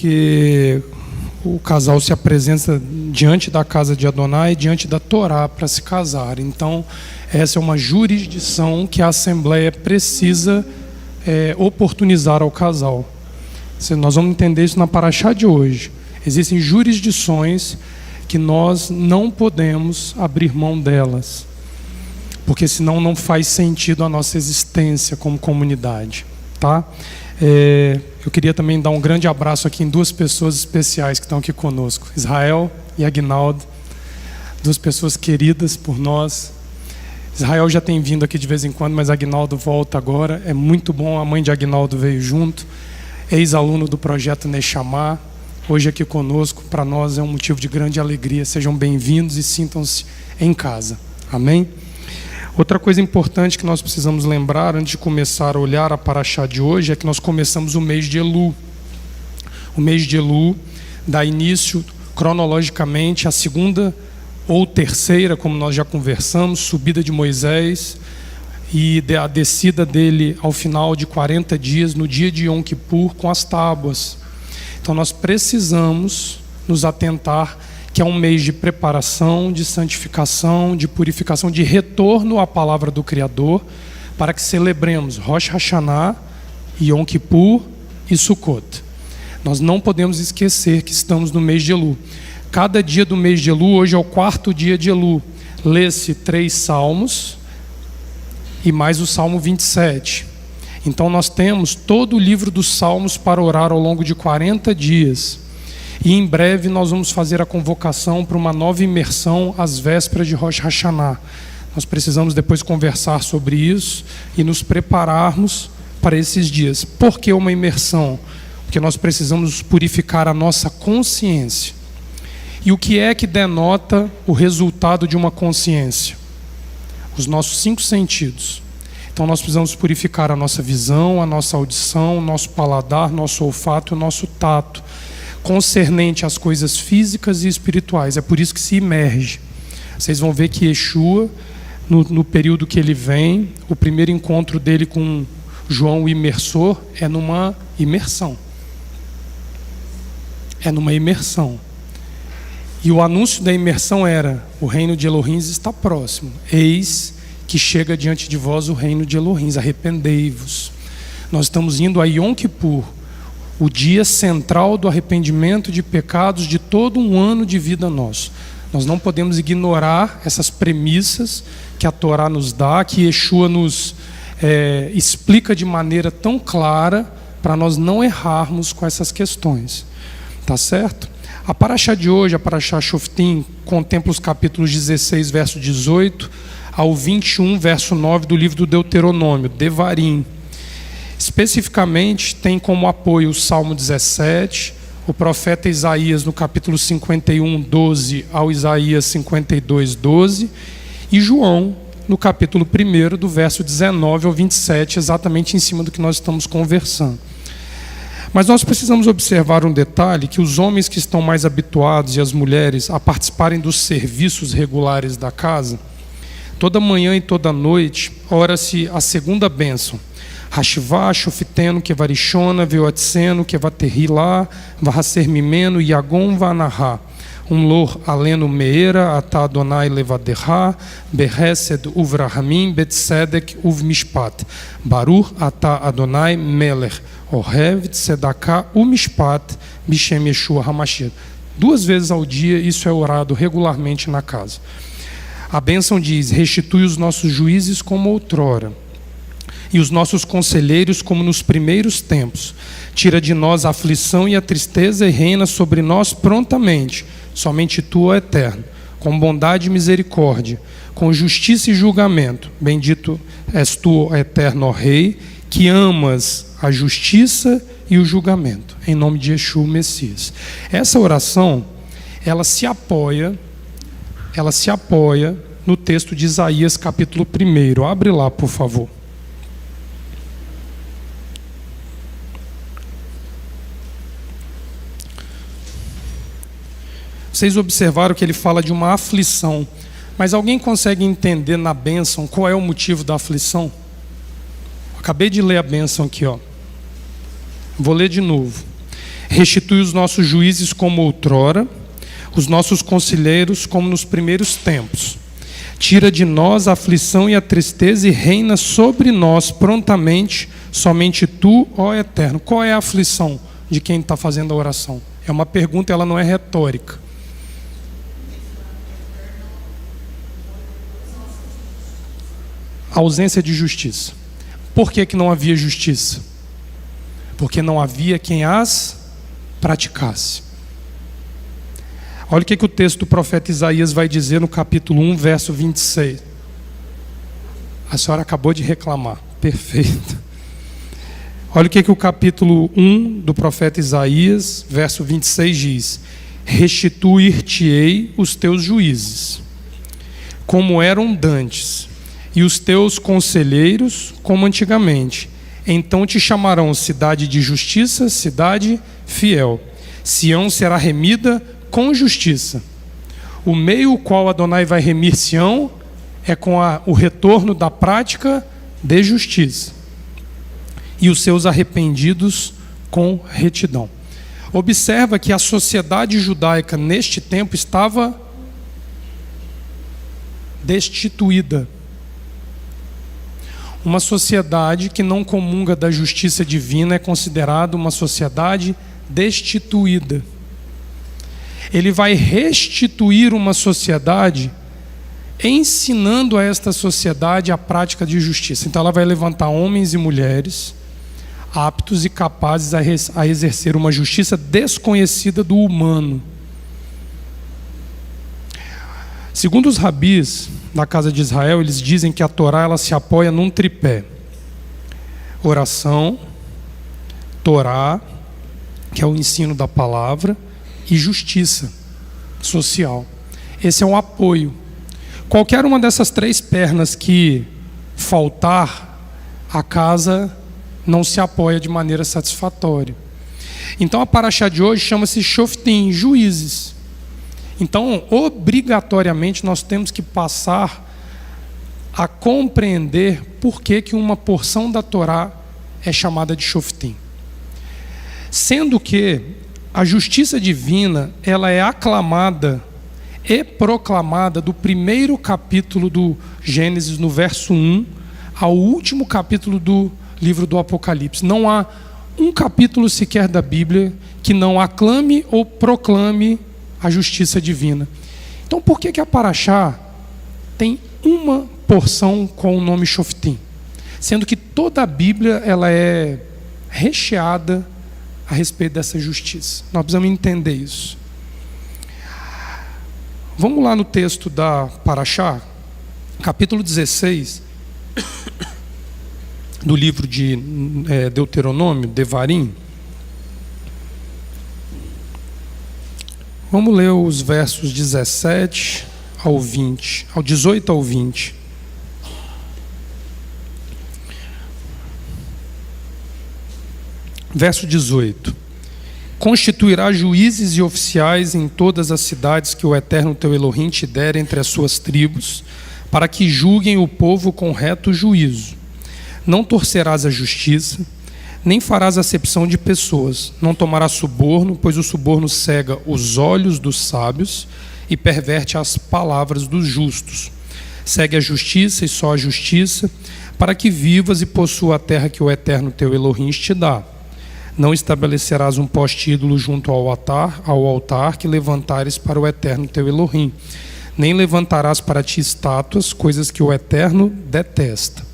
porque o casal se apresenta diante da casa de Adonai, diante da Torá, para se casar. Então, essa é uma jurisdição que a Assembleia precisa oportunizar ao casal. Nós vamos entender isso na paraxá de hoje. Existem jurisdições que nós não podemos abrir mão delas, porque senão não faz sentido a nossa existência como comunidade, tá? Eu queria também dar um grande abraço aqui em duas pessoas especiais que estão aqui conosco, Israel e Aguinaldo, duas pessoas queridas por nós. Israel já tem vindo aqui de vez em quando, mas Aguinaldo volta agora. É muito bom, a mãe de Aguinaldo veio junto, ex-aluno do projeto Nechamá, hoje aqui conosco. Para nós é um motivo de grande alegria. Sejam bem-vindos e sintam-se em casa. Amém? Outra coisa importante que nós precisamos lembrar antes de começar a olhar a paraxá de hoje é que nós começamos o mês de Elu. O mês de Elu dá início cronologicamente à segunda ou terceira, como nós já conversamos, subida de Moisés e a descida dele ao final de 40 dias, no dia de Yom Kippur, com as tábuas. Então nós precisamos nos atentar que é um mês de preparação, de santificação, de purificação, de retorno à palavra do Criador, para que celebremos Rosh Hashanah, Yom Kippur e Sukkot. Nós não podemos esquecer que estamos no mês de Elu. Cada dia do mês de Elu, hoje é o 4º dia de Elu, lê-se 3 salmos e mais o Salmo 27. Então nós temos todo o livro dos salmos para orar ao longo de 40 dias. E em breve nós vamos fazer a convocação para uma nova imersão às vésperas de Rosh Hashanah. Nós precisamos depois conversar sobre isso e nos prepararmos para esses dias. Por que uma imersão? Porque nós precisamos purificar a nossa consciência. E o que é que denota o resultado de uma consciência? Os nossos 5 sentidos. Então nós precisamos purificar a nossa visão, a nossa audição, o nosso paladar, nosso olfato e o nosso tato, concernente às coisas físicas e espirituais. É por isso que se imerge. Vocês vão ver que Yeshua, no período que ele vem, o primeiro encontro dele com João o imersor é numa imersão. É numa imersão. E o anúncio da imersão era: o reino de Elohim está próximo. Eis que chega diante de vós o reino de Elohim. Arrependei-vos. Nós estamos indo a Yom Kippur, o dia central do arrependimento de pecados de todo um ano de vida nosso. Nós não podemos ignorar essas premissas que a Torá nos dá, que Yeshua nos explica de maneira tão clara, para nós não errarmos com essas questões. Tá certo? A paraxá de hoje, a paraxá Shoftim, contempla os capítulos 16, verso 18, ao 21, verso 9 do livro do Deuteronômio, Devarim. Especificamente, tem como apoio o Salmo 17, o profeta Isaías no capítulo 51, 12 ao Isaías 52, 12, e João no capítulo 1, do verso 19 ao 27, exatamente em cima do que nós estamos conversando. Mas nós precisamos observar um detalhe, que os homens que estão mais habituados e as mulheres a participarem dos serviços regulares da casa, toda manhã e toda noite, ora-se a segunda bênção. Hashivá, Shofiteno, Kevarishona, Veotseno, Kevaterrilá, Vahaser Mimeno, Yagon, Vanahá. Lor Aleno Meera, Ata Adonai Levaderá, Behesed Uvrahamim, Betsedek Uvmishpat. Baruch Ata Adonai Melech, Ohev Tzedaká Umishpat, Bishem Yeshua Hamashiach. 2 vezes ao dia isso é orado regularmente na casa. A bênção diz: restitui os nossos juízes como outrora, e os nossos conselheiros como nos primeiros tempos. Tira de nós a aflição e a tristeza e reina sobre nós prontamente. Somente Tu, ó Eterno, com bondade e misericórdia, com justiça e julgamento. Bendito és Tu, ó Eterno, ó Rei, que amas a justiça e o julgamento. Em nome de Yeshua, Messias. Essa oração, ela se apoia no texto de Isaías, capítulo 1. Abre lá, por favor. Vocês observaram que ele fala de uma aflição, mas alguém consegue entender na bênção qual é o motivo da aflição? Acabei de ler a bênção aqui, ó. Vou ler de novo. Restitui os nossos juízes como outrora, os nossos conselheiros como nos primeiros tempos. Tira de nós a aflição e a tristeza e reina sobre nós prontamente, somente Tu, ó Eterno. Qual é a aflição de quem está fazendo a oração? É uma pergunta, ela não é retórica. A ausência de justiça. Por que que não havia justiça? Porque não havia quem as praticasse. Olha o que o texto do profeta Isaías vai dizer no capítulo 1, verso 26. A senhora acabou de reclamar. Perfeito. Olha o que o capítulo 1 do profeta Isaías, verso 26 diz: restituir-te-ei os teus juízes, como eram dantes, e os teus conselheiros, como antigamente. Então te chamarão cidade de justiça, cidade fiel. Sião será remida com justiça. O meio qual Adonai vai remir Sião é com o retorno da prática de justiça. E os seus arrependidos com retidão. Observa que a sociedade judaica neste tempo estava destituída. Uma sociedade que não comunga da justiça divina é considerada uma sociedade destituída. Ele vai restituir uma sociedade ensinando a esta sociedade a prática de justiça. Então ela vai levantar homens e mulheres aptos e capazes a exercer uma justiça desconhecida do humano. Segundo os rabis da casa de Israel, eles dizem que a Torá ela se apoia num tripé: oração, Torá, que é o ensino da palavra, e justiça social. Esse é um apoio. Qualquer uma dessas três pernas que faltar, a casa não se apoia de maneira satisfatória. Então a paraxá de hoje chama-se Shoftim, juízes. Então, obrigatoriamente, nós temos que passar a compreender por que uma porção da Torá é chamada de Shoftim. Sendo que a justiça divina, ela é aclamada e proclamada do primeiro capítulo do Gênesis, no verso 1, ao último capítulo do livro do Apocalipse. Não há um capítulo sequer da Bíblia que não aclame ou proclame a justiça divina. Então, por que a paraxá tem uma porção com o nome Shoftim? Sendo que toda a Bíblia ela é recheada a respeito dessa justiça. Nós precisamos entender isso. Vamos lá no texto da paraxá, capítulo 16, do livro de Deuteronômio, Devarim. Vamos ler os versos 17 ao 20, ao 18 ao 20. Verso 18: constituirá juízes e oficiais em todas as cidades que o Eterno teu Elohim te der entre as suas tribos, para que julguem o povo com reto juízo. Não torcerás a justiça, nem farás acepção de pessoas. Não tomarás suborno, pois o suborno cega os olhos dos sábios e perverte as palavras dos justos. Segue a justiça e só a justiça, para que vivas e possua a terra que o Eterno teu Elohim te dá. Não estabelecerás um poste ídolo junto ao altar que levantares para o Eterno teu Elohim. Nem levantarás para ti estátuas, coisas que o Eterno detesta.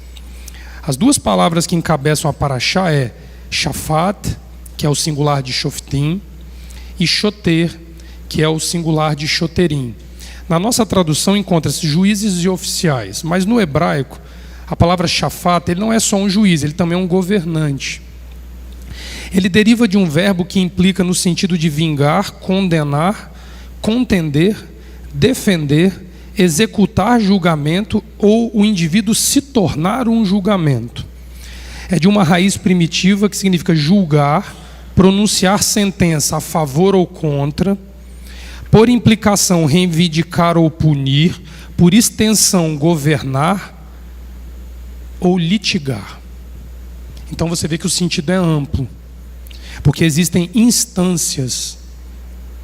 As duas palavras que encabeçam a paraxá é Shafat, que é o singular de Shoftim, e Shoter, que é o singular de Shoterim. Na nossa tradução encontra-se juízes e oficiais, mas no hebraico, a palavra Shafat, ele não é só um juiz, ele também é um governante. Ele deriva de um verbo que implica no sentido de vingar, condenar, contender, defender, executar julgamento ou o indivíduo se tornar um julgamento. É de uma raiz primitiva que significa julgar, pronunciar sentença a favor ou contra, por implicação reivindicar ou punir, por extensão governar ou litigar. Então você vê que o sentido é amplo. Porque existem instâncias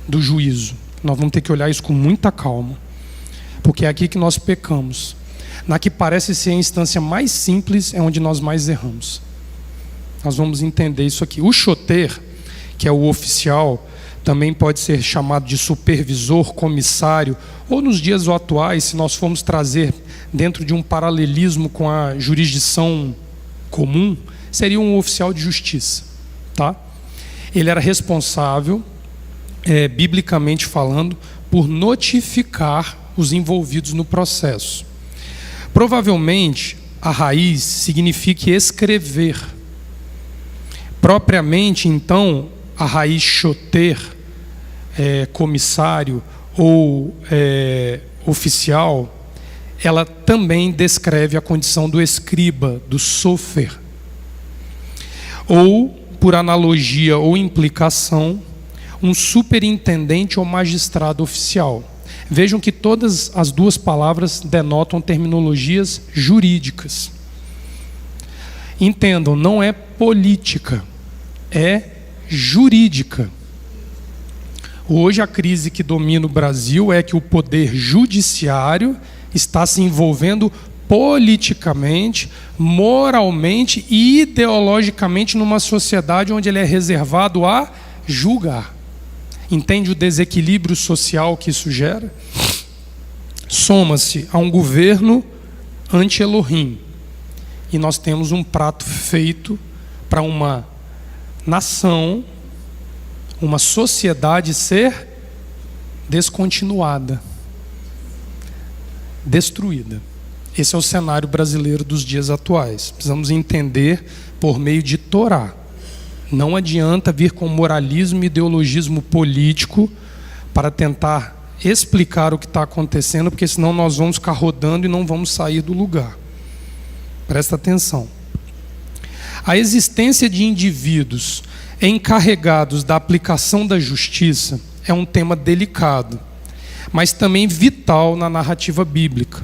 do juízo. Nós vamos ter que olhar isso com muita calma, porque é aqui que nós pecamos. Na que parece ser a instância mais simples é onde nós mais erramos. Nós vamos entender isso aqui. O choter, que é o oficial, também pode ser chamado de supervisor, comissário, ou nos dias atuais, se nós formos trazer dentro de um paralelismo com a jurisdição comum, seria um oficial de justiça, tá? Ele era responsável, biblicamente falando, por notificar os envolvidos no processo. Provavelmente, a raiz significa escrever. Propriamente, então, a raiz choter, comissário ou oficial, ela também descreve a condição do escriba, do sofer. Ou, por analogia ou implicação, um superintendente ou magistrado oficial. Vejam que todas as duas palavras denotam terminologias jurídicas. Entendam, não é política, é jurídica. Hoje a crise que domina o Brasil é que o poder judiciário está se envolvendo politicamente, moralmente e ideologicamente numa sociedade onde ele é reservado a julgar. Entende o desequilíbrio social que isso gera? Soma-se a um governo anti-Elohim. E nós temos um prato feito para uma nação, uma sociedade ser descontinuada, destruída. Esse é o cenário brasileiro dos dias atuais. Precisamos entender por meio de Torá. Não adianta vir com moralismo e ideologismo político para tentar explicar o que está acontecendo, porque senão nós vamos ficar rodando e não vamos sair do lugar. Presta atenção. A existência de indivíduos encarregados da aplicação da justiça é um tema delicado, mas também vital na narrativa bíblica,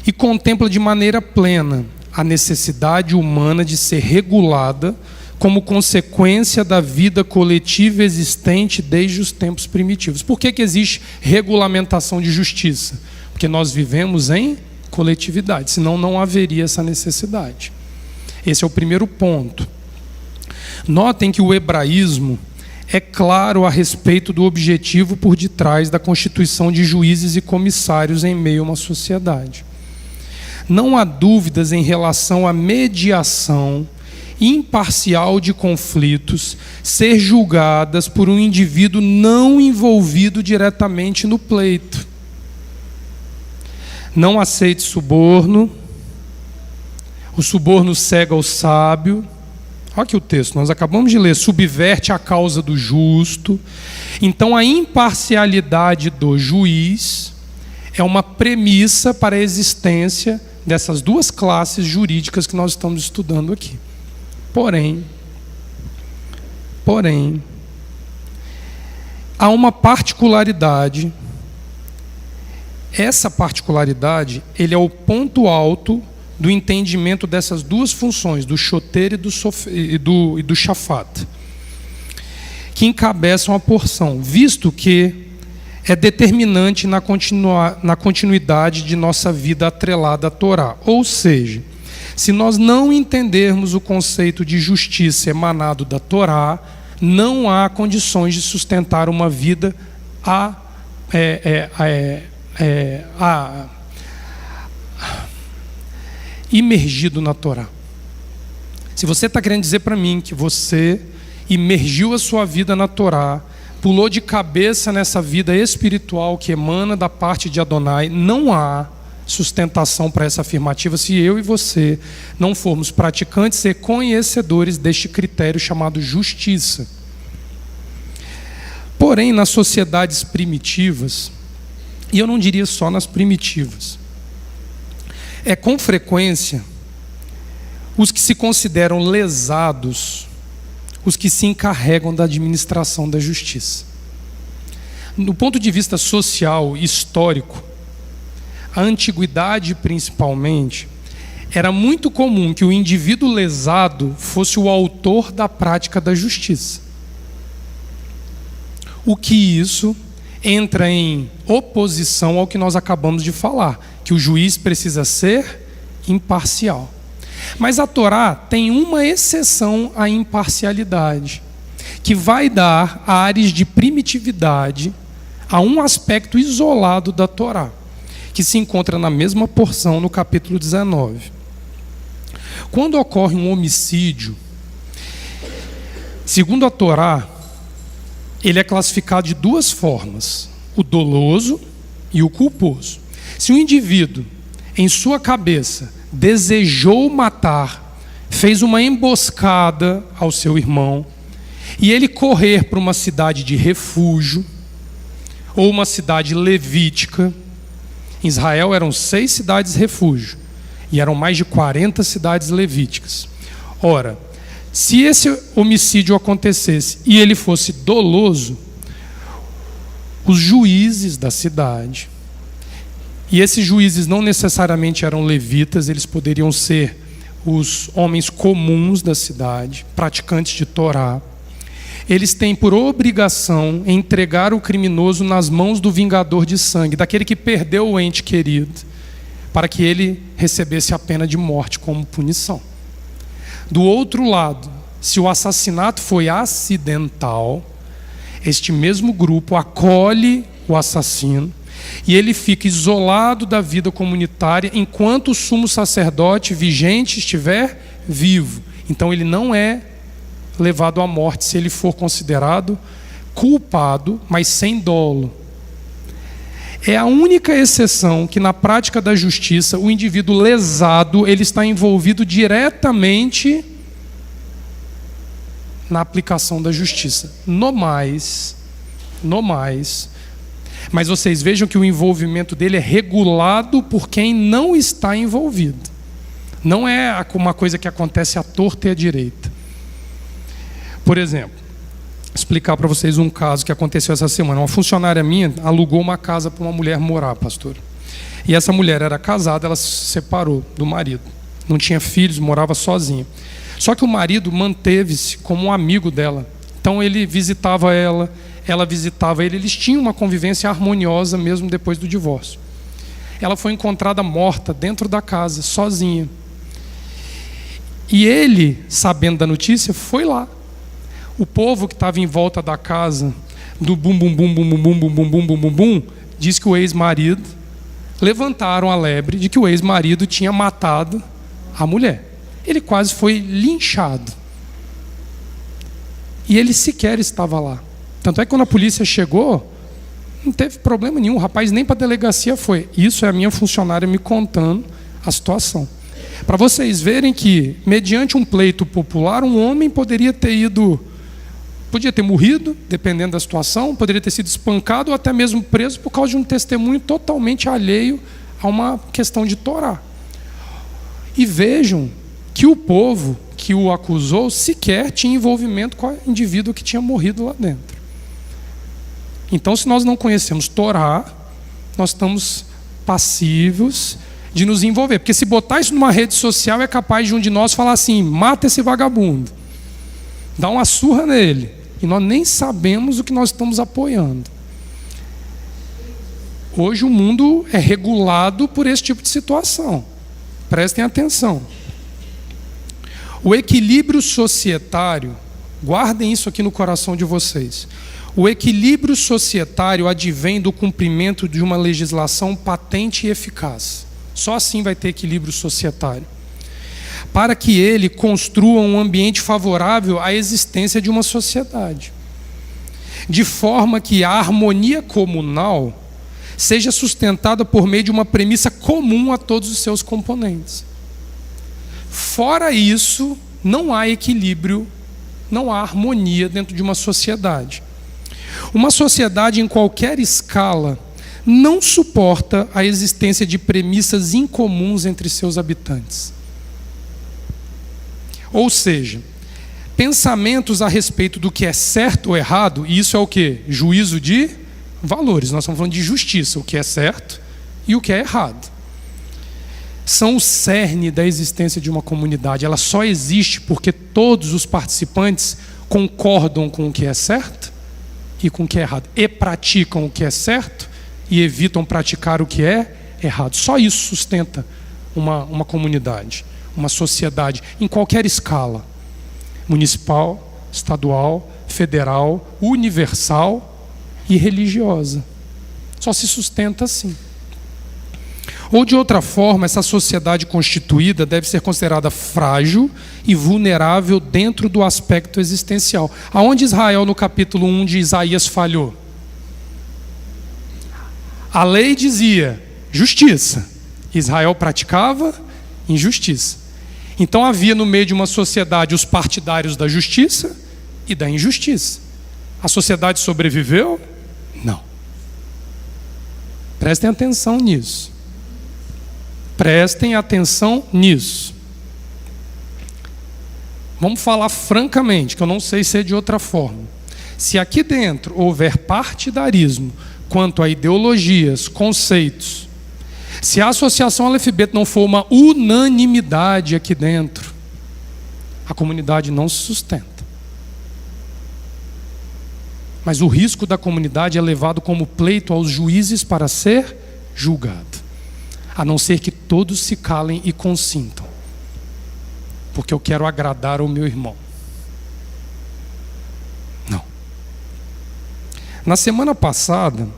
e contempla de maneira plena a necessidade humana de ser regulada como consequência da vida coletiva existente desde os tempos primitivos. Por que existe regulamentação de justiça? Porque nós vivemos em coletividade, senão não haveria essa necessidade. Esse é o primeiro ponto. Notem que o hebraísmo é claro a respeito do objetivo por detrás da constituição de juízes e comissários em meio a uma sociedade. Não há dúvidas em relação à mediação imparcial de conflitos ser julgadas por um indivíduo não envolvido diretamente no pleito. Não aceite suborno, o suborno cega o sábio. Olha aqui o texto, nós acabamos de ler, subverte a causa do justo. Então a imparcialidade do juiz é uma premissa para a existência dessas duas classes jurídicas que nós estamos estudando aqui. Porém, há uma particularidade. Essa particularidade, ele é o ponto alto do entendimento dessas duas funções, do choter e do shafat, que encabeçam a porção, visto que é determinante na continuidade de nossa vida atrelada à Torá. Ou seja, se nós não entendermos o conceito de justiça emanado da Torá, não há condições de sustentar uma vida imergido na Torá. Se você está querendo dizer para mim que você imergiu a sua vida na Torá, pulou de cabeça nessa vida espiritual que emana da parte de Adonai, não há sustentação para essa afirmativa se eu e você não formos praticantes e conhecedores deste critério chamado justiça. Porém, nas sociedades primitivas, e eu não diria só nas primitivas, com frequência os que se consideram lesados, os que se encarregam da administração da justiça. Do ponto de vista social, histórico, a antiguidade principalmente, era muito comum que o indivíduo lesado fosse o autor da prática da justiça. o que isso entra em oposição ao que nós acabamos de falar, que o juiz precisa ser imparcial. Mas a Torá tem uma exceção à imparcialidade, que vai dar ares de primitividade a um aspecto isolado da Torá, que se encontra na mesma porção no capítulo 19. Quando ocorre um homicídio, segundo a Torá, ele é classificado de duas formas: o doloso e o culposo. Se o indivíduo, em sua cabeça, desejou matar, fez uma emboscada ao seu irmão, e ele correr para uma cidade de refúgio, ou uma cidade levítica. Em Israel eram 6 cidades refúgio, e eram mais de 40 cidades levíticas. Ora, se esse homicídio acontecesse e ele fosse doloso, os juízes da cidade, e esses juízes não necessariamente eram levitas, eles poderiam ser os homens comuns da cidade, praticantes de Torá, eles têm por obrigação entregar o criminoso nas mãos do vingador de sangue, daquele que perdeu o ente querido, para que ele recebesse a pena de morte como punição. Do outro lado, se o assassinato foi acidental, este mesmo grupo acolhe o assassino e ele fica isolado da vida comunitária enquanto o sumo sacerdote vigente estiver vivo. Então ele não é levado à morte se ele for considerado culpado, mas sem dolo. É a única exceção que na prática da justiça o indivíduo lesado ele está envolvido diretamente na aplicação da justiça. No mais, mas vocês vejam que o envolvimento dele é regulado por quem não está envolvido. Não é uma coisa que acontece à torta e à direita. Por exemplo, explicar para vocês um caso que aconteceu essa semana. Uma funcionária minha alugou uma casa para uma mulher morar, pastor. E essa mulher era casada, ela se separou do marido. Não tinha filhos, morava sozinha. Só que o marido manteve-se como um amigo dela. Então ele visitava ela, ela visitava ele. Eles tinham uma convivência harmoniosa mesmo depois do divórcio. Ela foi encontrada morta dentro da casa, sozinha. E ele, sabendo da notícia, foi lá. O povo que estava em volta da casa, do bum bum bum bum bum bum bum bum bum bum bum, diz que o ex-marido, levantaram a lebre de que o ex-marido tinha matado a mulher. Ele quase foi linchado. E ele sequer estava lá. Tanto é que quando a polícia chegou, não teve problema nenhum, o rapaz nem para a delegacia foi. Isso é a minha funcionária me contando a situação. Para vocês verem que, mediante um pleito popular, um homem poderia ter morrido, dependendo da situação, poderia ter sido espancado ou até mesmo preso por causa de um testemunho totalmente alheio a uma questão de Torá. E vejam que o povo que o acusou sequer tinha envolvimento com o indivíduo que tinha morrido lá dentro. Então, se nós não conhecemos Torá, nós estamos passivos de nos envolver. Porque se botar isso numa rede social, é capaz de um de nós falar assim: mata esse vagabundo, dá uma surra nele. E nós nem sabemos o que nós estamos apoiando. Hoje o mundo é regulado por esse tipo de situação. Prestem atenção. O equilíbrio societário, guardem isso aqui no coração de vocês. O equilíbrio societário advém do cumprimento de uma legislação patente e eficaz. Só assim vai ter equilíbrio societário. Para que ele construa um ambiente favorável à existência de uma sociedade. De forma que a harmonia comunal seja sustentada por meio de uma premissa comum a todos os seus componentes. Fora isso, não há equilíbrio, não há harmonia dentro de uma sociedade. Uma sociedade em qualquer escala não suporta a existência de premissas incomuns entre seus habitantes. Ou seja, pensamentos a respeito do que é certo ou errado, e isso é o quê? Juízo de valores. Nós estamos falando de justiça, o que é certo e o que é errado. São o cerne da existência de uma comunidade. Ela só existe porque todos os participantes concordam com o que é certo e com o que é errado. E praticam o que é certo e evitam praticar o que é errado. Só isso sustenta uma comunidade, uma sociedade, em qualquer escala. Municipal, estadual, federal, universal e religiosa. Só se sustenta assim. Ou de outra forma, essa sociedade constituída deve ser considerada frágil e vulnerável dentro do aspecto existencial. Aonde Israel, no capítulo 1 de Isaías, falhou? A lei dizia justiça. Israel praticava injustiça. Então havia no meio de uma sociedade os partidários da justiça e da injustiça. A sociedade sobreviveu? Não. Prestem atenção nisso. Prestem atenção nisso. Vamos falar francamente, que eu não sei se é de outra forma. Se aqui dentro houver partidarismo quanto a ideologias, conceitos, se a associação Aleph Bet não for uma unanimidade aqui dentro, a comunidade não se sustenta. Mas o risco da comunidade é levado como pleito aos juízes para ser julgado. A não ser que todos se calem e consintam. Porque eu quero agradar ao meu irmão. Não. Na semana passada,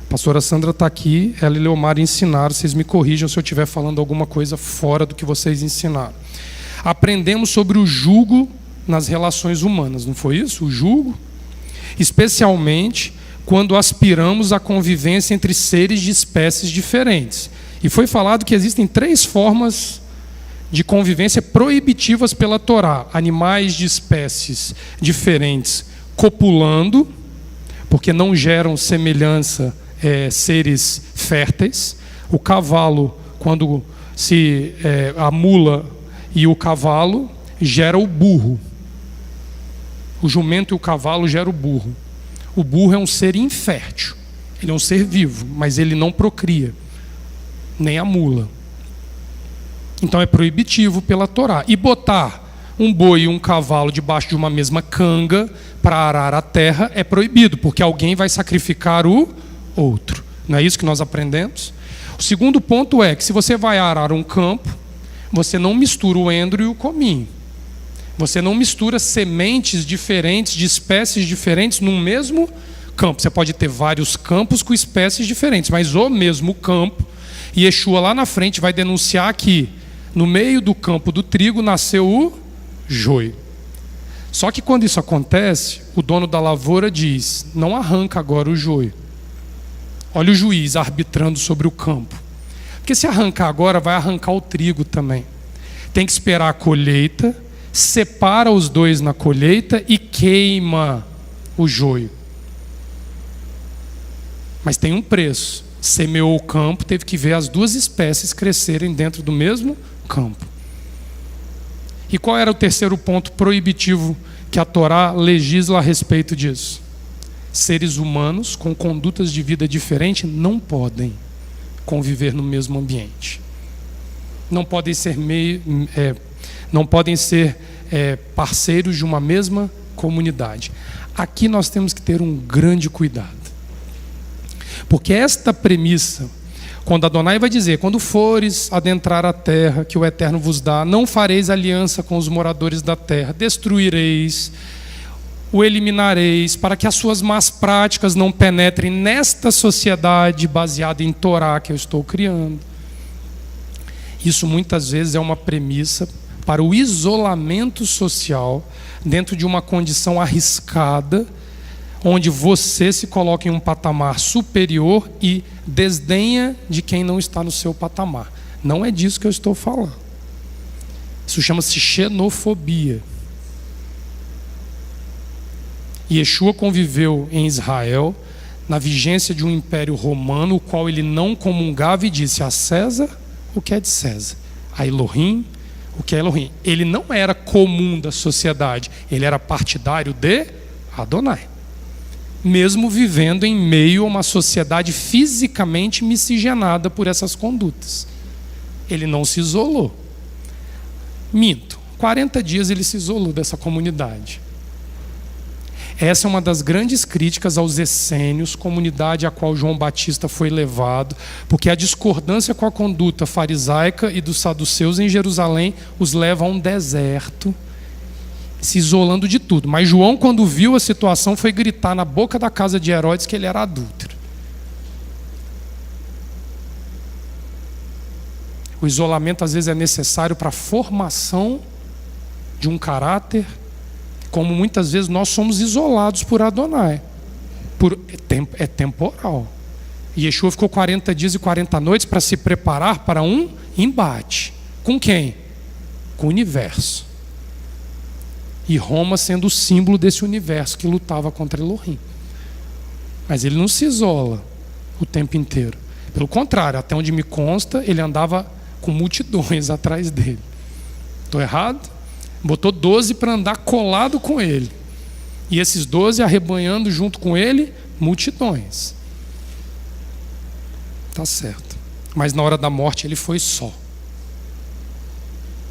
a pastora Sandra está aqui, ela e Leomar ensinaram, vocês me corrijam se eu estiver falando alguma coisa fora do que vocês ensinaram. Aprendemos sobre o jugo nas relações humanas, não foi isso? O jugo, especialmente quando aspiramos à convivência entre seres de espécies diferentes. E foi falado que existem 3 formas de convivência proibitivas pela Torá. Animais de espécies diferentes copulando, porque não geram semelhança seres férteis. O cavalo, quando a mula e o cavalo, gera o burro. O jumento e o cavalo geram o burro. O burro é um ser infértil. Ele é um ser vivo, mas ele não procria. Nem a mula. Então é proibitivo pela Torá. E botar um boi e um cavalo debaixo de uma mesma canga para arar a terra é proibido, porque alguém vai sacrificar o outro. Não é isso que nós aprendemos? O segundo ponto é que se você vai arar um campo, você não mistura o endro e o cominho. Você não mistura sementes diferentes, de espécies diferentes, num mesmo campo. Você pode ter vários campos com espécies diferentes, mas o mesmo campo. E Yeshua lá na frente vai denunciar que no meio do campo do trigo nasceu o joio. Só que quando isso acontece, o dono da lavoura diz: não arranca agora o joio. Olha o juiz arbitrando sobre o campo. Porque se arrancar agora, vai arrancar o trigo também. Tem que esperar a colheita, separa os dois na colheita e queima o joio. Mas tem um preço. Semeou o campo, teve que ver as 2 espécies crescerem dentro do mesmo campo. E qual era o terceiro ponto proibitivo que a Torá legisla a respeito disso? Seres humanos com condutas de vida diferentes não podem conviver no mesmo ambiente. Não podem ser parceiros de uma mesma comunidade. Aqui nós temos que ter um grande cuidado. Porque esta premissa, quando Adonai vai dizer: quando fores adentrar a terra que o Eterno vos dá, não fareis aliança com os moradores da terra, destruireis, o eliminareis, para que as suas más práticas não penetrem nesta sociedade baseada em Torá que eu estou criando. Isso muitas vezes é uma premissa para o isolamento social dentro de uma condição arriscada, onde você se coloca em um patamar superior e desdenha de quem não está no seu patamar. Não é disso que eu estou falando. Isso chama-se xenofobia. Yeshua conviveu em Israel na vigência de um império romano, o qual ele não comungava e disse: a César o que é de César, a Elohim o que é Elohim. Ele não era comum da sociedade, ele era partidário de Adonai. Mesmo vivendo em meio a uma sociedade fisicamente miscigenada por essas condutas. Ele não se isolou. Minto, 40 dias ele se isolou dessa comunidade. Essa é uma das grandes críticas aos essênios, comunidade a qual João Batista foi levado, porque a discordância com a conduta farisaica e dos saduceus em Jerusalém os leva a um deserto, se isolando de tudo. Mas João, quando viu a situação, foi gritar na boca da casa de Herodes que ele era adúltero. O isolamento às vezes é necessário para a formação de um caráter, como muitas vezes nós somos isolados por Adonai. É temporal. E Yeshua ficou 40 dias e 40 noites para se preparar para um embate. Com quem? Com o universo. E Roma sendo o símbolo desse universo que lutava contra Elohim. Mas ele não se isola o tempo inteiro. Pelo contrário, até onde me consta, ele andava com multidões atrás dele. Estou errado? Botou 12 para andar colado com ele. E esses 12 arrebanhando junto com ele multidões. Tá certo. Mas na hora da morte ele foi só.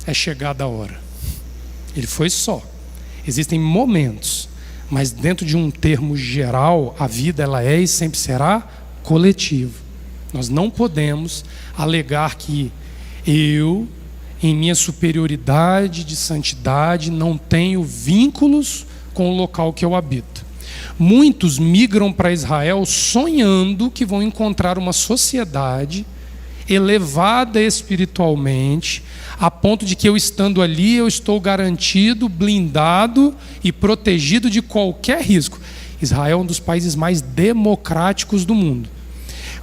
É chegada a hora. Ele foi só. Existem momentos, mas dentro de um termo geral, a vida ela é e sempre será coletiva. Nós não podemos alegar que eu, em minha superioridade de santidade, não tenho vínculos com o local que eu habito. Muitos migram para Israel sonhando que vão encontrar uma sociedade elevada espiritualmente, a ponto de que eu estando ali, eu estou garantido, blindado e protegido de qualquer risco. Israel é um dos países mais democráticos do mundo.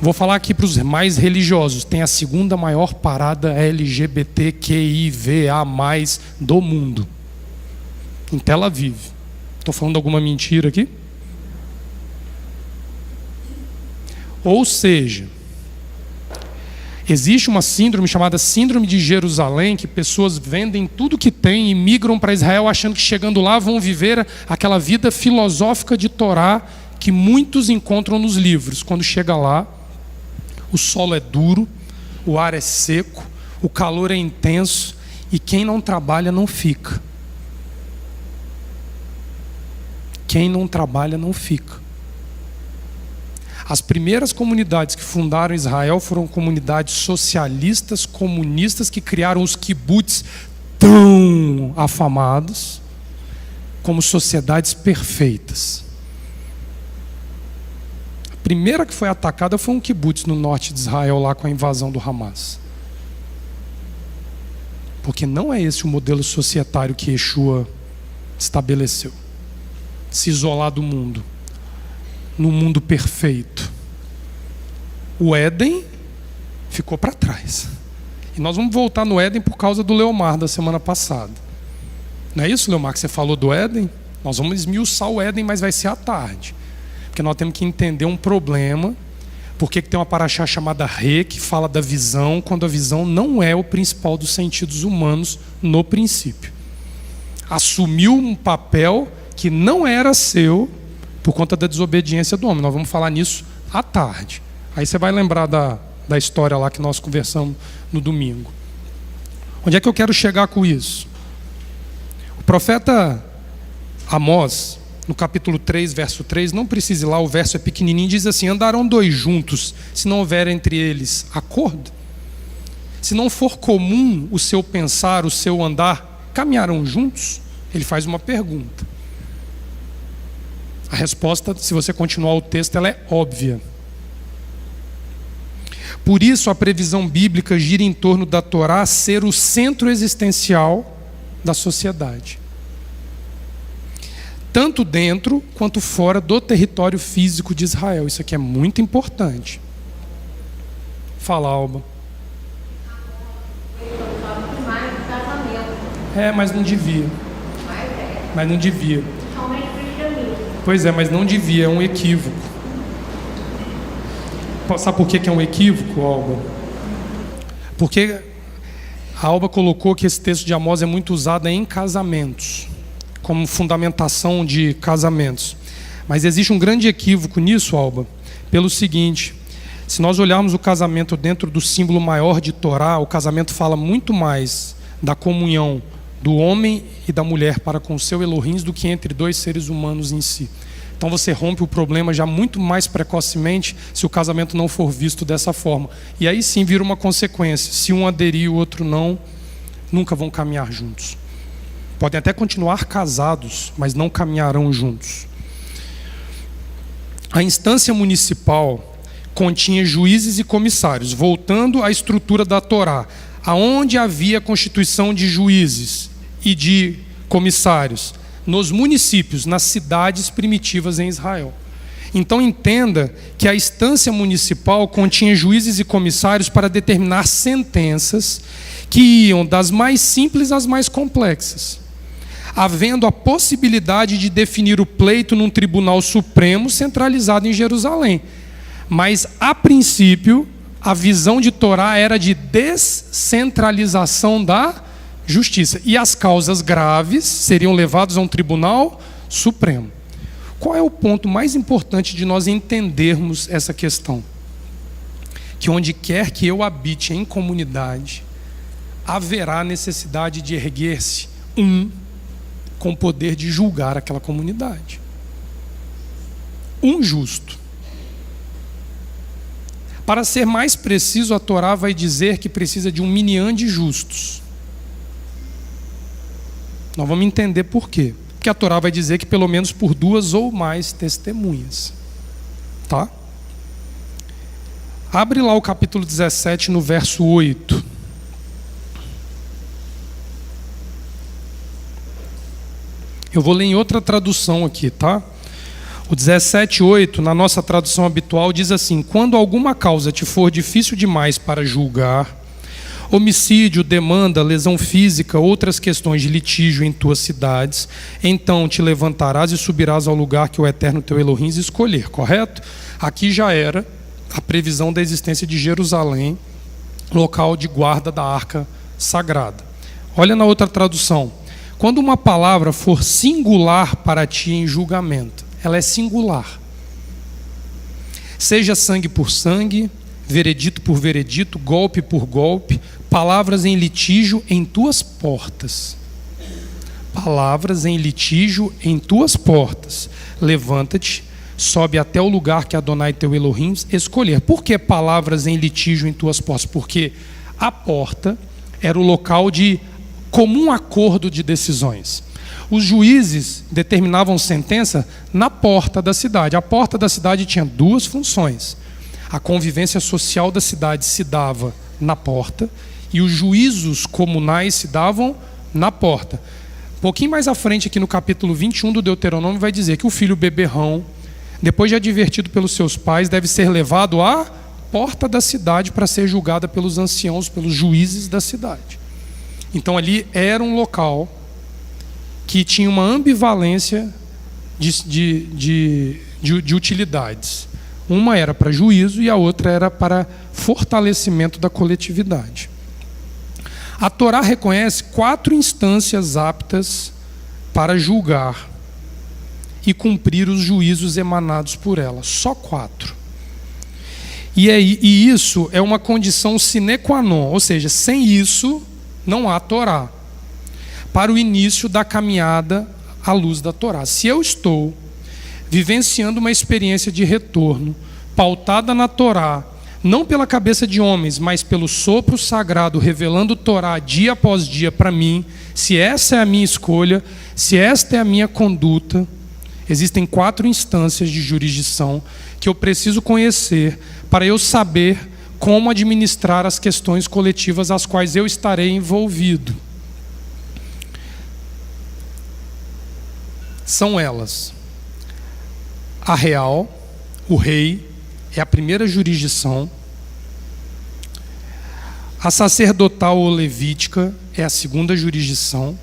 Vou falar aqui para os mais religiosos. Tem a segunda maior parada LGBTQIVA+, do mundo. Em Tel Aviv. Estou falando alguma mentira aqui? Ou seja, existe uma síndrome chamada Síndrome de Jerusalém, que pessoas vendem tudo que têm e migram para Israel achando que chegando lá vão viver aquela vida filosófica de Torá que muitos encontram nos livros. Quando chega lá, o solo é duro, o ar é seco, o calor é intenso e quem não trabalha não fica. Quem não trabalha não fica. As primeiras comunidades que fundaram Israel foram comunidades socialistas, comunistas, que criaram os kibbutz tão afamados como sociedades perfeitas. A primeira que foi atacada foi um kibbutz no norte de Israel, lá com a invasão do Hamas. Porque não é esse o modelo societário que Yeshua estabeleceu. Se isolar do mundo, no mundo perfeito. O Éden ficou para trás. E nós vamos voltar no Éden por causa do Leomar da semana passada. Não é isso, Leomar, que você falou do Éden? Nós vamos esmiuçar o Éden, mas vai ser à tarde. Porque nós temos que entender um problema. Por que tem uma paraxá chamada Re, que fala da visão, quando a visão não é o principal dos sentidos humanos no princípio. Assumiu um papel que não era seu por conta da desobediência do homem. Nós vamos falar nisso à tarde. Aí você vai lembrar da história lá que nós conversamos no domingo. Onde é que eu quero chegar com isso? O profeta Amós, no capítulo 3, verso 3, não precisa ir lá, o verso é pequenininho, diz assim: andarão dois juntos, se não houver entre eles acordo? Se não for comum o seu pensar, o seu andar, caminharão juntos? Ele faz uma pergunta. A resposta, se você continuar o texto, ela é óbvia. Por isso, a previsão bíblica gira em torno da Torá ser o centro existencial da sociedade. Tanto dentro quanto fora do território físico de Israel. Isso aqui é muito importante. Fala, Alba. Mas não devia. Mas não devia. Pois é, mas não devia, é um equívoco. Sabe por que é um equívoco, Alba? Porque a Alba colocou que esse texto de Amós é muito usado em casamentos, como fundamentação de casamentos. Mas existe um grande equívoco nisso, Alba, pelo seguinte: se nós olharmos o casamento dentro do símbolo maior de Torá, o casamento fala muito mais da comunhão do homem e da mulher para com o seu Elohim do que entre dois seres humanos em si. Então você rompe o problema já muito mais precocemente se o casamento não for visto dessa forma. E aí sim vira uma consequência. Se um aderir e o outro não, nunca vão caminhar juntos. Podem até continuar casados, mas não caminharão juntos. A instância municipal continha juízes e comissários, voltando à estrutura da Torá, aonde havia constituição de juízes e de comissários, nos municípios, nas cidades primitivas em Israel. Então entenda que a instância municipal continha juízes e comissários para determinar sentenças que iam das mais simples às mais complexas, havendo a possibilidade de definir o pleito num tribunal supremo centralizado em Jerusalém. Mas, a princípio, a visão de Torá era de descentralização da justiça. E as causas graves seriam levadas a um tribunal supremo. Qual é o ponto mais importante de nós entendermos essa questão? Que onde quer que eu habite em comunidade, haverá necessidade de erguer-se com o poder de julgar aquela comunidade. Um justo. Para ser mais preciso, a Torá vai dizer que precisa de um minyan de justos. Nós vamos entender por quê. Porque a Torá vai dizer que pelo menos por 2 ou mais testemunhas. Tá? Abre lá o capítulo 17, no verso 8. Eu vou ler em outra tradução aqui, tá? O 17:8, na nossa tradução habitual, diz assim: quando alguma causa te for difícil demais para julgar, homicídio, demanda, lesão física, outras questões de litígio em tuas cidades, então te levantarás e subirás ao lugar que o Eterno teu Elohim escolher, correto? Aqui já era a previsão da existência de Jerusalém, local de guarda da arca sagrada. Olha na outra tradução: quando uma palavra for singular para ti em julgamento, ela é singular. Seja sangue por sangue, veredito por veredito, golpe por golpe, palavras em litígio em tuas portas. Palavras em litígio em tuas portas. Levanta-te, sobe até o lugar que Adonai teu Elohim escolher. Por que palavras em litígio em tuas portas? Porque a porta era o local de comum acordo de decisões. Os juízes determinavam sentença na porta da cidade. A porta da cidade tinha 2 funções. A convivência social da cidade se dava na porta e os juízos comunais se davam na porta. Um pouquinho mais à frente, aqui no capítulo 21 do Deuteronômio, vai dizer que o filho beberrão, depois de advertido pelos seus pais, deve ser levado à porta da cidade para ser julgada pelos anciãos, pelos juízes da cidade. Então ali era um local que tinha uma ambivalência de utilidades. Uma era para juízo e a outra era para fortalecimento da coletividade. A Torá reconhece 4 instâncias aptas para julgar e cumprir os juízos emanados por ela. Só 4. E isso é uma condição sine qua non, ou seja, sem isso não há Torá, para o início da caminhada à luz da Torá. Se eu estou vivenciando uma experiência de retorno, pautada na Torá, não pela cabeça de homens, mas pelo sopro sagrado, revelando Torá dia após dia para mim, se essa é a minha escolha, se esta é a minha conduta, existem 4 instâncias de jurisdição que eu preciso conhecer para eu saber como administrar as questões coletivas às quais eu estarei envolvido. São elas: a real, o rei, é a primeira jurisdição. A sacerdotal ou levítica é a segunda jurisdição.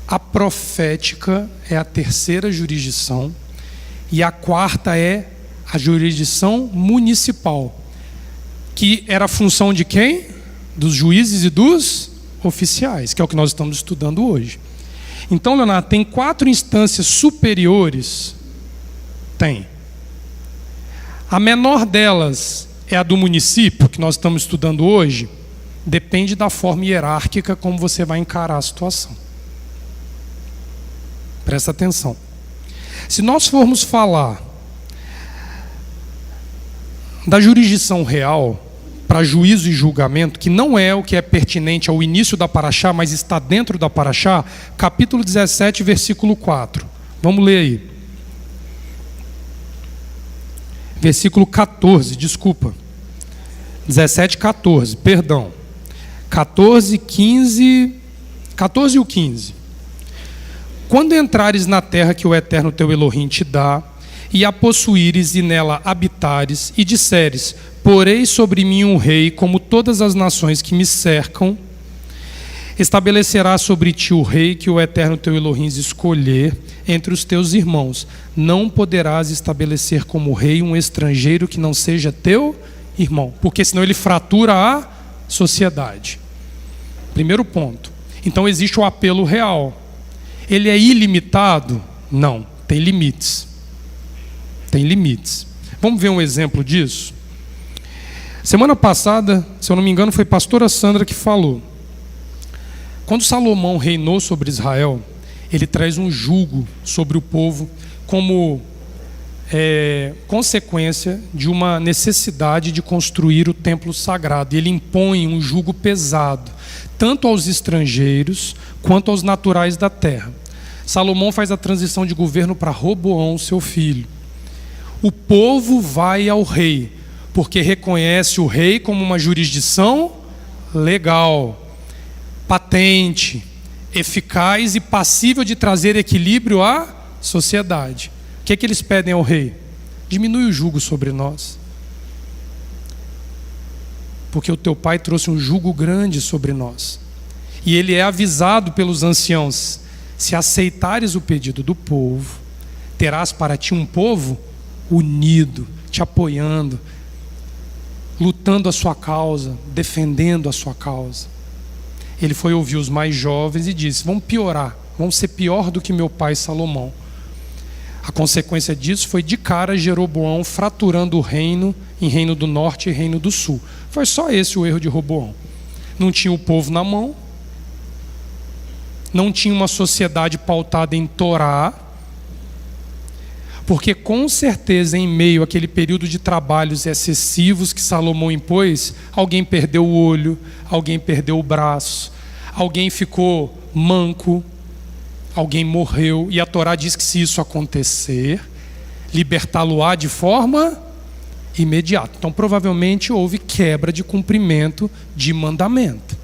A profética é a terceira jurisdição. E a quarta é a jurisdição municipal, que era a função de quem? Dos juízes e dos oficiais, que é o que nós estamos estudando hoje. Então, Leonardo, tem 4 instâncias superiores? Tem. A menor delas é a do município, que nós estamos estudando hoje? depende da forma hierárquica como você vai encarar a situação. Presta atenção. Se nós formos falar da jurisdição real para juízo e julgamento, que não é o que é pertinente ao início da paraxá, mas está dentro da paraxá, capítulo 17, versículo 4. Vamos ler aí. Versículo 14, desculpa. 17, 14, perdão. 14, 15. 14 e o 15. Quando entrares na terra que o Eterno teu Elohim te dá, e a possuíres e nela habitares, e disseres: porei sobre mim um rei, como todas as nações que me cercam, estabelecerá sobre ti o rei que o Eterno teu Elohim escolher entre os teus irmãos. Não poderás estabelecer como rei um estrangeiro que não seja teu irmão, porque senão ele fratura a sociedade. Primeiro ponto. Então existe o apelo real. Ele é ilimitado? Não, tem limites. Tem limites. Vamos ver um exemplo disso? Semana passada, se eu não me engano, foi a pastora Sandra que falou. Quando Salomão reinou sobre Israel, ele traz um jugo sobre o povo como consequência de uma necessidade de construir o templo sagrado. Ele impõe um jugo pesado, tanto aos estrangeiros quanto aos naturais da terra. Salomão faz a transição de governo para Roboão, seu filho. O povo vai ao rei, porque reconhece o rei como uma jurisdição legal, patente, eficaz e passível de trazer equilíbrio à sociedade. O que é que eles pedem ao rei? Diminui o jugo sobre nós. Porque o teu pai trouxe um jugo grande sobre nós. E ele é avisado pelos anciãos: se aceitares o pedido do povo, terás para ti um povo unido, te apoiando, lutando a sua causa, defendendo a sua causa. Ele foi ouvir os mais jovens e disse: vamos piorar, vamos ser pior do que meu pai Salomão. A consequência disso foi de cara Jeroboão fraturando o reino em reino do norte e reino do sul. Foi só esse o erro de Roboão. Não tinha o povo na mão, não tinha uma sociedade pautada em Torá, porque com certeza em meio àquele período de trabalhos excessivos que Salomão impôs, alguém perdeu o olho, alguém perdeu o braço, alguém ficou manco, alguém morreu, e a Torá diz que se isso acontecer, libertá-lo-á de forma imediata. Então provavelmente houve quebra de cumprimento de mandamento.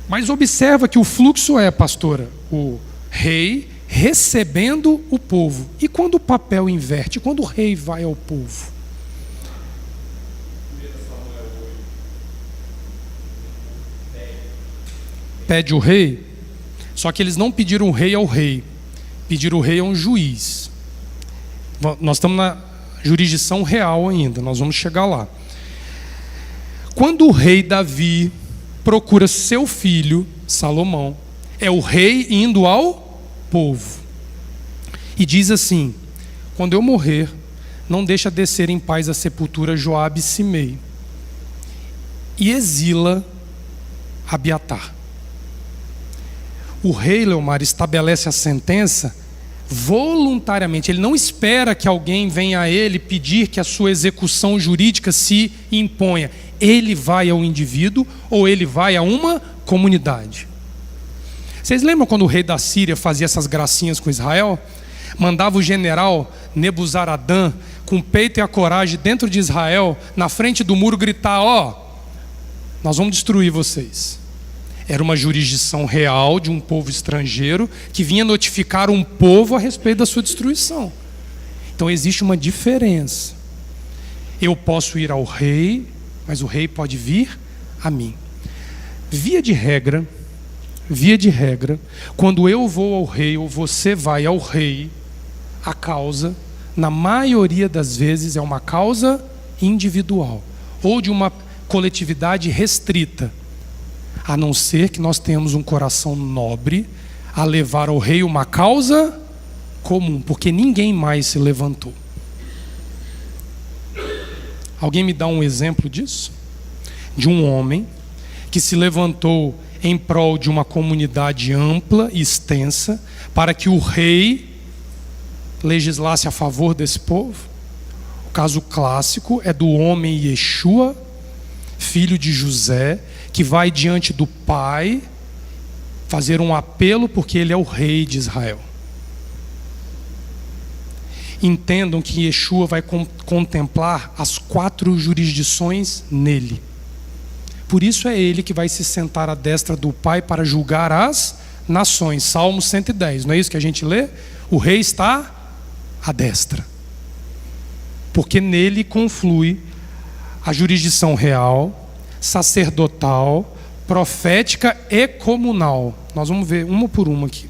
Mas observa que o fluxo é, pastora, o rei recebendo o povo. E quando o papel inverte, quando o rei vai ao povo? Pede o rei, só que eles não pediram o rei ao rei, pediram o rei a um juiz. Nós estamos na jurisdição real ainda, nós vamos chegar lá. Quando o rei Davi procura seu filho, Salomão, é o rei indo ao povo. E diz assim: quando eu morrer, não deixa descer em paz a sepultura Joabe e Simei. E exila Abiatar. O rei, Leomar, estabelece a sentença voluntariamente. Ele não espera que alguém venha a ele pedir que a sua execução jurídica se imponha. Ele vai ao indivíduo ou ele vai a uma comunidade. Vocês lembram quando o rei da Síria fazia essas gracinhas com Israel? Mandava o general Nebuzaradã, com o peito e a coragem, dentro de Israel, na frente do muro, gritar: ó, nós vamos destruir vocês. Era uma jurisdição real de um povo estrangeiro que vinha notificar um povo a respeito da sua destruição. Então existe uma diferença. Eu posso ir ao rei, mas o rei pode vir a mim. Via de regra, quando eu vou ao rei ou você vai ao rei, a causa, na maioria das vezes, é uma causa individual ou de uma coletividade restrita, a não ser que nós tenhamos um coração nobre a levar ao rei uma causa comum, porque ninguém mais se levantou. Alguém me dá um exemplo disso? De um homem que se levantou em prol de uma comunidade ampla e extensa, para que o rei legislasse a favor desse povo. O caso clássico é do homem Yeshua, filho de José, que vai diante do pai fazer um apelo porque ele é o rei de Israel. Entendam que Yeshua vai contemplar as 4 jurisdições nele. Por isso é ele que vai se sentar à destra do Pai para julgar as nações. Salmo 110, não é isso que a gente lê? O rei está à destra. Porque nele conflui a jurisdição real, sacerdotal, profética e comunal. Nós vamos ver uma por uma aqui.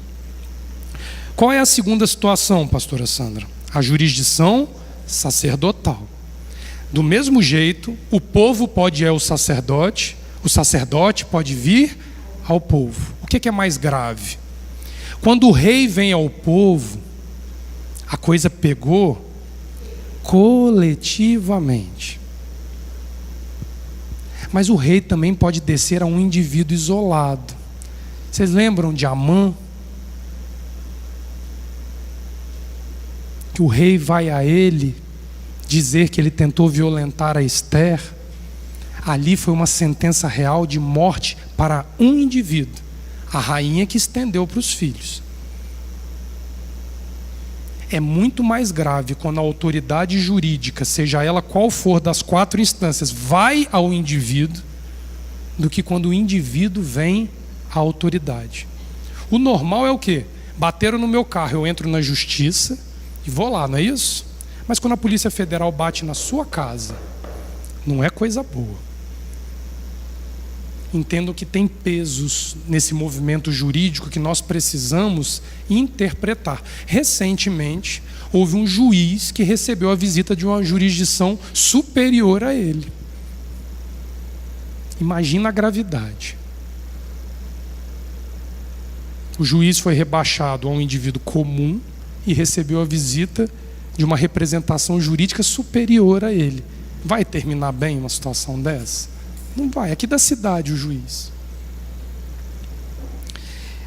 Qual é a segunda situação, pastora Sandra? A jurisdição sacerdotal. Do mesmo jeito, o povo pode ir ao sacerdote, o sacerdote pode vir ao povo. O que é mais grave? Quando o rei vem ao povo, a coisa pegou coletivamente. Mas o rei também pode descer a um indivíduo isolado. Vocês lembram de Amã? Que o rei vai a ele dizer que ele tentou violentar a Esther. Ali foi uma sentença real de morte para um indivíduo, a rainha que estendeu para os filhos. É muito mais grave quando a autoridade jurídica, seja ela qual for das 4 instâncias, vai ao indivíduo, do que quando o indivíduo vem à autoridade. O normal é o quê? Bateram no meu carro, eu entro na justiça e vou lá, não é isso? Mas quando a Polícia Federal bate na sua casa, não é coisa boa. Entendo que tem pesos nesse movimento jurídico que nós precisamos interpretar. Recentemente, houve um juiz que recebeu a visita de uma jurisdição superior a ele. Imagina a gravidade. O juiz foi rebaixado a um indivíduo comum e recebeu a visita de uma representação jurídica superior a ele. Vai terminar bem uma situação dessa? Não vai. Aqui da cidade o juiz.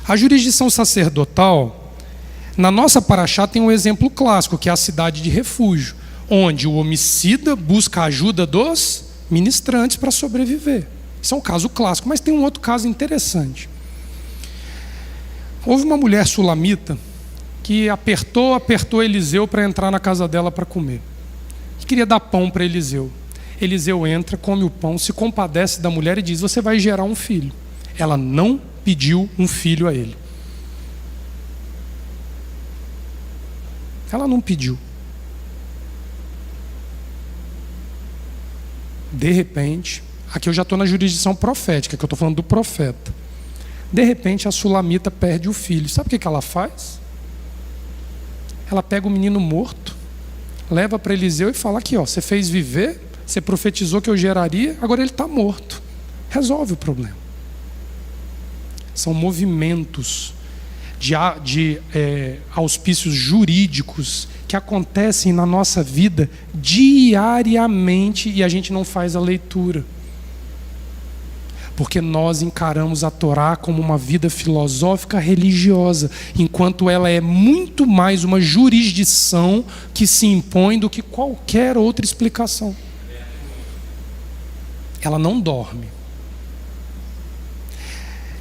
A jurisdição sacerdotal, na nossa paraxá tem um exemplo clássico, que é a cidade de refúgio, onde o homicida busca a ajuda dos ministrantes para sobreviver. Isso é um caso clássico, mas tem um outro caso interessante. Houve uma mulher sulamita que apertou Eliseu para entrar na casa dela para comer. E queria dar pão para Eliseu. Eliseu entra, come o pão, se compadece da mulher e diz: você vai gerar um filho. Ela não pediu um filho a ele. Ela não pediu. De repente, aqui eu já estou na jurisdição profética, que eu estou falando do profeta. De repente a sulamita perde o filho. Sabe o que ela faz? Ela pega o menino morto, leva para Eliseu e fala: aqui, ó, você fez viver, você profetizou que eu geraria, agora ele está morto. Resolve o problema. São movimentos de auspícios jurídicos que acontecem na nossa vida diariamente e a gente não faz a leitura. Porque nós encaramos a Torá como uma vida filosófica religiosa, enquanto ela é muito mais uma jurisdição que se impõe do que qualquer outra explicação. Ela não dorme.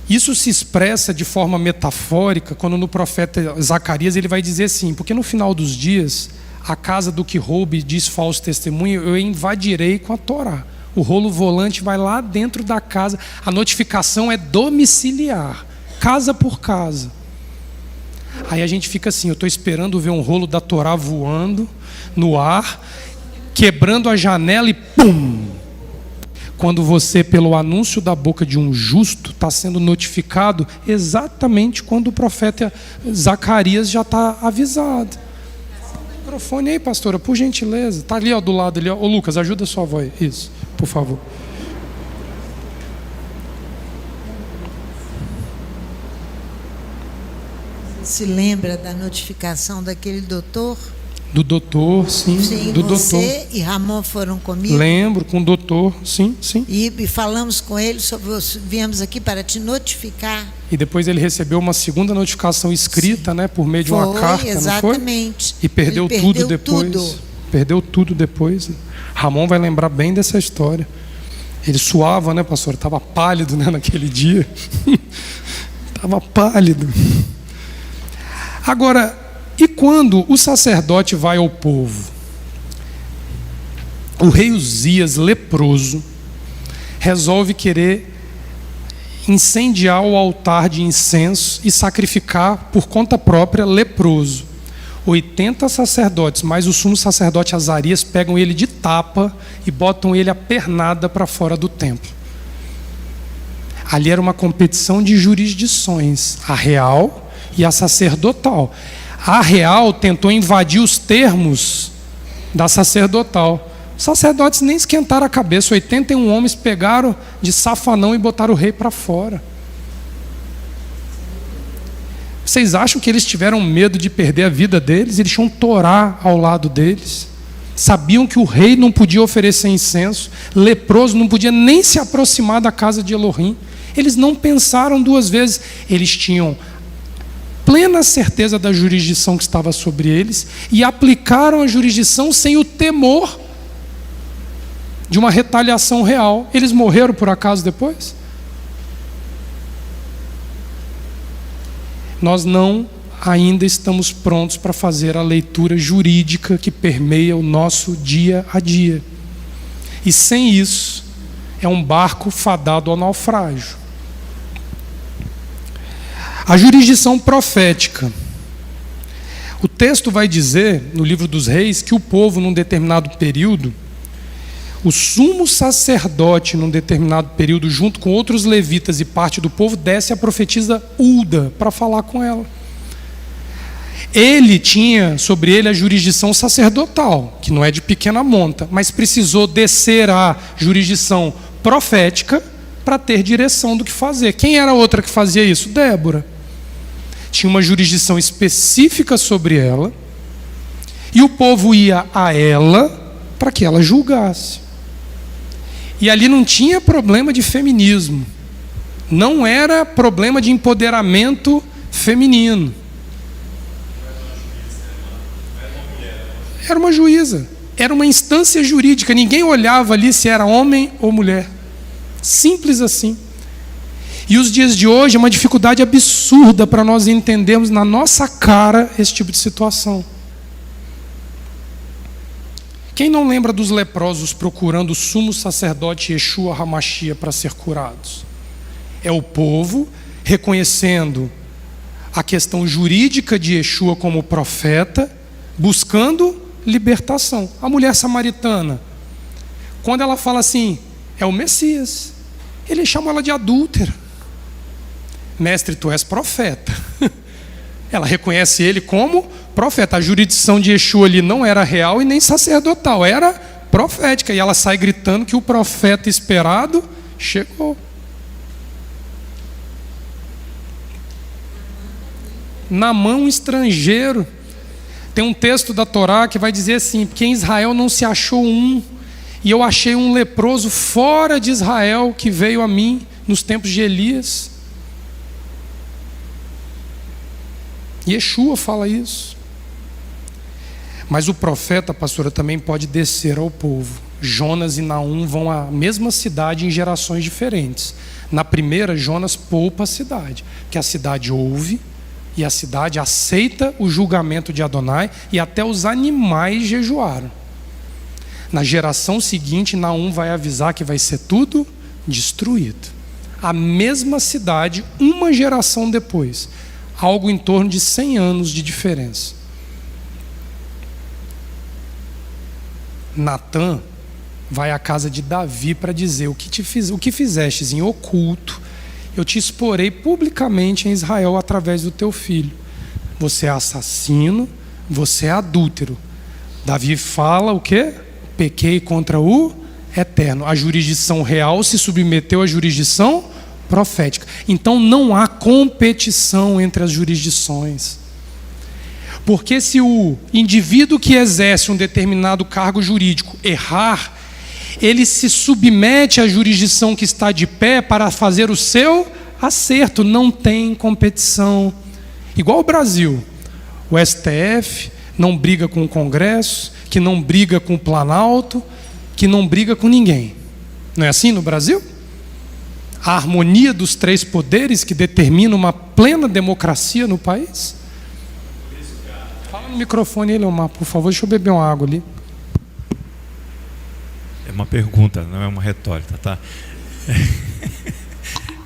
Isso se expressa de forma metafórica quando no profeta Zacarias ele vai dizer assim: porque no final dos dias, a casa do que rouba e diz falso testemunho, eu invadirei com a Torá. O rolo volante vai lá dentro da casa. A notificação é domiciliar, casa por casa. Aí a gente fica assim: eu estou esperando ver um rolo da Torá voando no ar, quebrando a janela e pum! Quando você, pelo anúncio da boca de um justo, está sendo notificado exatamente quando o profeta Zacarias já está avisado. Microfone aí, pastora, por gentileza. Está ali, ó, do lado ali, ó. Ô Lucas, ajuda a sua voz. Isso, por favor. Se lembra da notificação daquele doutor? Do doutor, sim. Sim, do você doutor. e Ramon foram comigo. Lembro, com o doutor, sim, sim. E falamos com ele sobre viemos aqui para te notificar. E depois ele recebeu uma segunda notificação escrita, né, por meio de uma Foi, carta, exatamente. não foi? E perdeu tudo depois. Tudo. Perdeu tudo depois. Ramon vai lembrar bem dessa história. Ele suava, né, pastor? Estava pálido, né, naquele dia. Estava pálido. Agora, e quando o sacerdote vai ao povo? O rei Uzias, leproso, resolve querer incendiar o altar de incenso e sacrificar por conta própria leproso. 80 sacerdotes, mais o sumo sacerdote Azarias, pegam ele de tapa e botam ele a pernada para fora do templo. Ali era uma competição de jurisdições, a real e a sacerdotal. A real tentou invadir os termos da sacerdotal. Os sacerdotes nem esquentaram a cabeça. 81 homens pegaram de safanão e botaram o rei para fora. Vocês acham que eles tiveram medo de perder a vida deles? Eles tinham Torá ao lado deles. Sabiam que o rei não podia oferecer incenso. Leproso não podia nem se aproximar da casa de Elohim. Eles não pensaram duas vezes. Eles tinham plena certeza da jurisdição que estava sobre eles e aplicaram a jurisdição sem o temor de uma retaliação real. Eles morreram por acaso depois? Nós não ainda estamos prontos para fazer a leitura jurídica que permeia o nosso dia a dia. E sem isso, é um barco fadado ao naufrágio. A jurisdição profética. O texto vai dizer, no livro dos Reis, que o povo, num determinado período, o sumo sacerdote, num determinado período, junto com outros levitas e parte do povo, desce a profetisa Hulda para falar com ela. Ele tinha sobre ele a jurisdição sacerdotal, que não é de pequena monta, mas precisou descer à jurisdição profética para ter direção do que fazer. Quem era a outra que fazia isso? Débora. Tinha uma jurisdição específica sobre ela, e o povo ia a ela para que ela julgasse. E ali não tinha problema de feminismo, não era problema de empoderamento feminino. Era uma juíza, era uma instância jurídica, ninguém olhava ali se era homem ou mulher. Simples assim. E os dias de hoje é uma dificuldade absurda para nós entendermos na nossa cara esse tipo de situação. Quem não lembra dos leprosos procurando o sumo sacerdote Yeshua HaMashiach para ser curados? É o povo reconhecendo a questão jurídica de Yeshua como profeta, buscando libertação. A mulher samaritana, quando ela fala assim, é o Messias, ele chama ela de adúltera. Mestre, tu és profeta. Ela reconhece ele como profeta. A jurisdição de Yeshua ali não era real e nem sacerdotal, era profética. E ela sai gritando que o profeta esperado chegou. Naamã, um estrangeiro. Tem um texto da Torá que vai dizer assim, porque em Israel não se achou um, e eu achei um leproso fora de Israel que veio a mim nos tempos de Elias. Yeshua fala isso. Mas o profeta, pastora, também pode descer ao povo. Jonas e Naum vão à mesma cidade em gerações diferentes. Na primeira, Jonas poupa a cidade, que a cidade ouve e a cidade aceita o julgamento de Adonai, e até os animais jejuaram. Na geração seguinte, Naum vai avisar que vai ser tudo destruído. A mesma cidade, uma geração depois, algo em torno de 100 anos de diferença. Natã vai à casa de Davi para dizer, o que fizestes em oculto, eu te exporei publicamente em Israel através do teu filho. Você é assassino, você é adúltero. Davi fala o quê? Pequei contra o Eterno. A jurisdição real se submeteu à jurisdição profética. Então não há competição entre as jurisdições. Porque se o indivíduo que exerce um determinado cargo jurídico errar, ele se submete à jurisdição que está de pé para fazer o seu acerto. Não tem competição. Igual o Brasil. O STF não briga com o Congresso, que não briga com o Planalto, que não briga com ninguém. Não é assim no Brasil? A harmonia dos três poderes que determina uma plena democracia no país? Fala no microfone aí, Leomar, por favor, deixa eu beber uma água ali. É uma pergunta, não é uma retórica, tá?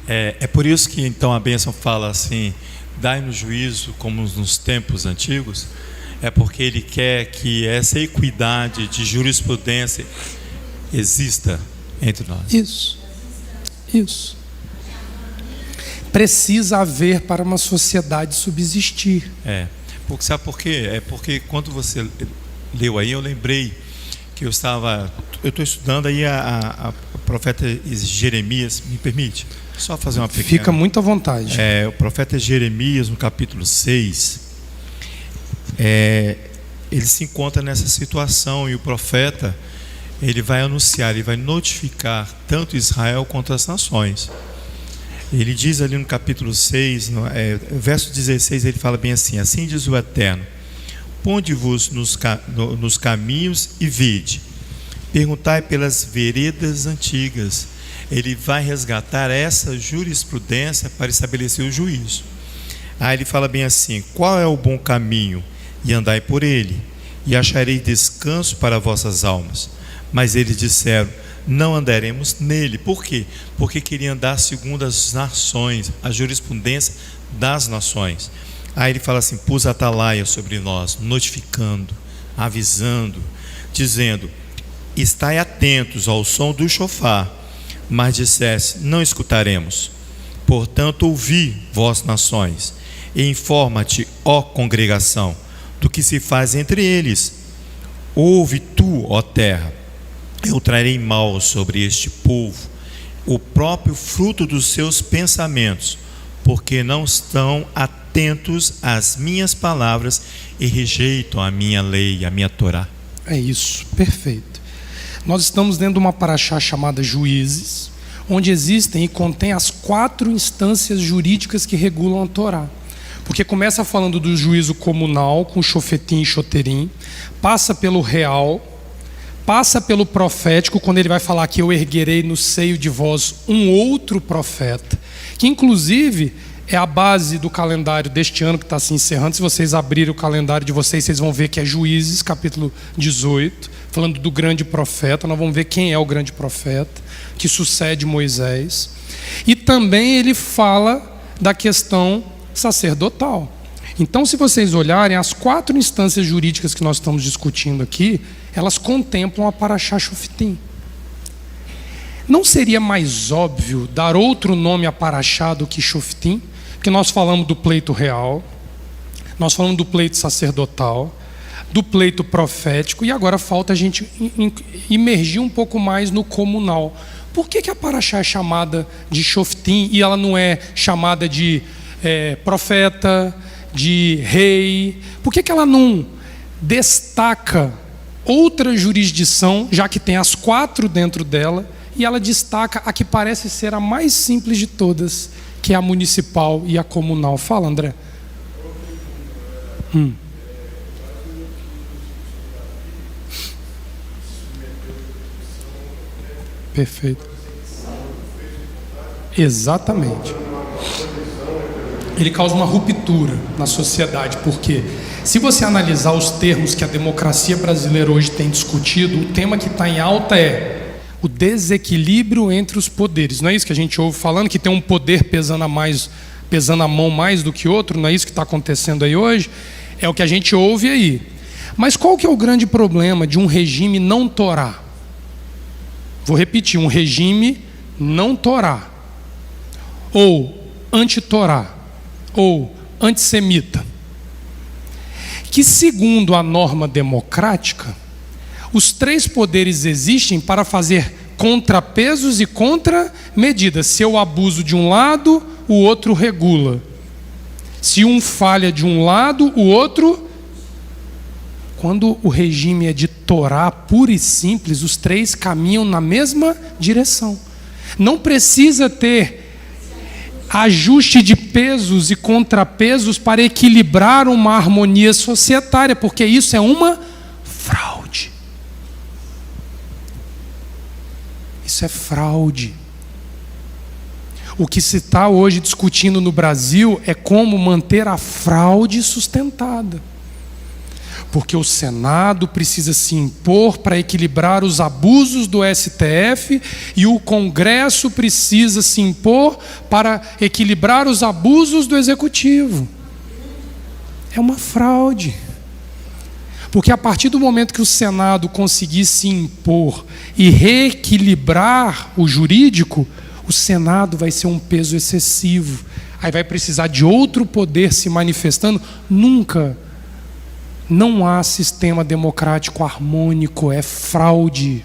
É por isso que então a bênção fala assim: dai-nos juízo como nos tempos antigos. É porque ele quer que essa equidade de jurisprudência exista entre nós. Isso. Precisa haver para uma sociedade subsistir. Porque, sabe por quê? É porque quando você leu aí, eu lembrei que eu estou estudando aí a profeta Jeremias. Me permite? Só fazer uma pequena... Fica muito à vontade. O profeta Jeremias, no capítulo 6, ele se encontra nessa situação, e o profeta, ele vai anunciar, ele vai notificar tanto Israel quanto as nações. Ele diz ali no capítulo 6, verso 16, ele fala bem assim: assim diz o Eterno, ponde-vos nos caminhos e vede, perguntai pelas veredas antigas. Ele vai resgatar essa jurisprudência para estabelecer o juízo. Aí ele fala bem assim: qual é o bom caminho? E andai por ele, e achareis descanso para vossas almas. Mas eles disseram: não andaremos nele. Por quê? Porque queriam andar segundo as nações, a jurisprudência das nações. Aí ele fala assim: pus atalaia sobre nós, notificando, avisando, dizendo: estai atentos ao som do chofar. Mas dissesse: não escutaremos. Portanto, ouvi, vós nações, e informa-te, ó congregação, do que se faz entre eles. Ouve tu, ó terra, eu trarei mal sobre este povo, o próprio fruto dos seus pensamentos, porque não estão atentos às minhas palavras e rejeitam a minha lei, a minha Torá. É isso, perfeito. Nós estamos dentro de uma paraxá chamada Juízes, onde existem e contém as 4 instâncias jurídicas que regulam a Torá. Porque começa falando do juízo comunal, com Shofetim e Shoterim, passa pelo real, passa pelo profético, quando ele vai falar que eu erguerei no seio de vós um outro profeta, que inclusive é a base do calendário deste ano que está se encerrando. Se vocês abrirem o calendário de vocês, vocês vão ver que é Juízes, capítulo 18, falando do grande profeta. Nós vamos ver quem é o grande profeta, que sucede Moisés. E também ele fala da questão sacerdotal. Então, se vocês olharem, as 4 instâncias jurídicas que nós estamos discutindo aqui, elas contemplam a Paraxá Shoftim. Não seria mais óbvio dar outro nome a Paraxá do que Shoftim? Porque nós falamos do pleito real, nós falamos do pleito sacerdotal, do pleito profético, e agora falta a gente imergir um pouco mais no comunal. Por que a Paraxá é chamada de Shoftim e ela não é chamada de profeta, de rei? Por que ela não destaca outra jurisdição, já que tem as 4 dentro dela, e ela destaca a que parece ser a mais simples de todas, que é a municipal e a comunal? Fala, André. Perfeito. Exatamente. Ele causa uma ruptura na sociedade, porque se você analisar os termos que a democracia brasileira hoje tem discutido, o tema que está em alta é o desequilíbrio entre os poderes. Não é isso que a gente ouve falando, que tem um poder pesando a mão mais do que outro? Não é isso que está acontecendo aí hoje? É o que a gente ouve aí. Mas qual que é o grande problema de um regime não torá? Vou repetir: um regime não torá, ou anti-torá, ou antissemita, que segundo a norma democrática, os 3 poderes existem para fazer contrapesos e contramedidas. Se eu abuso de um lado, o outro regula. Se um falha de um lado, o outro Quando o regime é de Torá pura e simples, os três caminham na mesma direção. Não precisa ter ajuste de pesos e contrapesos para equilibrar uma harmonia societária, porque isso é uma fraude. Isso é fraude. O que se está hoje discutindo no Brasil é como manter a fraude sustentada. Porque o Senado precisa se impor para equilibrar os abusos do STF e o Congresso precisa se impor para equilibrar os abusos do Executivo. É uma fraude. Porque a partir do momento que o Senado conseguir se impor e reequilibrar o jurídico, o Senado vai ser um peso excessivo. Aí vai precisar de outro poder se manifestando. Nunca. Não há sistema democrático harmônico, é fraude.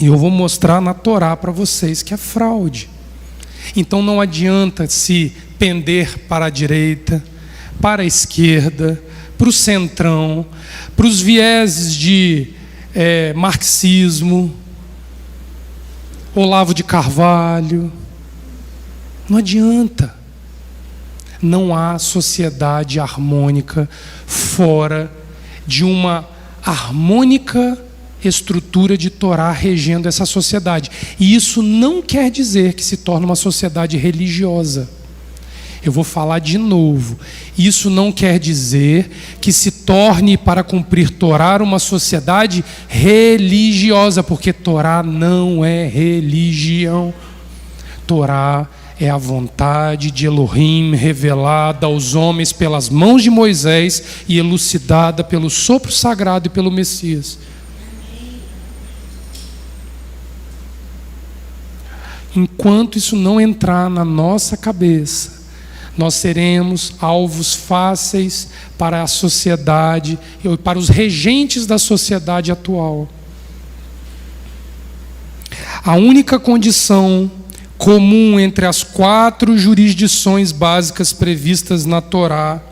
E eu vou mostrar na Torá para vocês que é fraude. Então não adianta se pender para a direita, para a esquerda, para o centrão, para os vieses de marxismo, Olavo de Carvalho. Não adianta. Não há sociedade harmônica fora de uma harmônica estrutura de Torá regendo essa sociedade. E isso não quer dizer que se torne uma sociedade religiosa. Eu vou falar de novo. Isso não quer dizer que se torne, para cumprir Torá, uma sociedade religiosa, porque Torá não é religião. Torá é a vontade de Elohim revelada aos homens pelas mãos de Moisés e elucidada pelo sopro sagrado e pelo Messias. Enquanto isso não entrar na nossa cabeça, nós seremos alvos fáceis para a sociedade e para os regentes da sociedade atual. A única condição comum entre as 4 jurisdições básicas previstas na Torá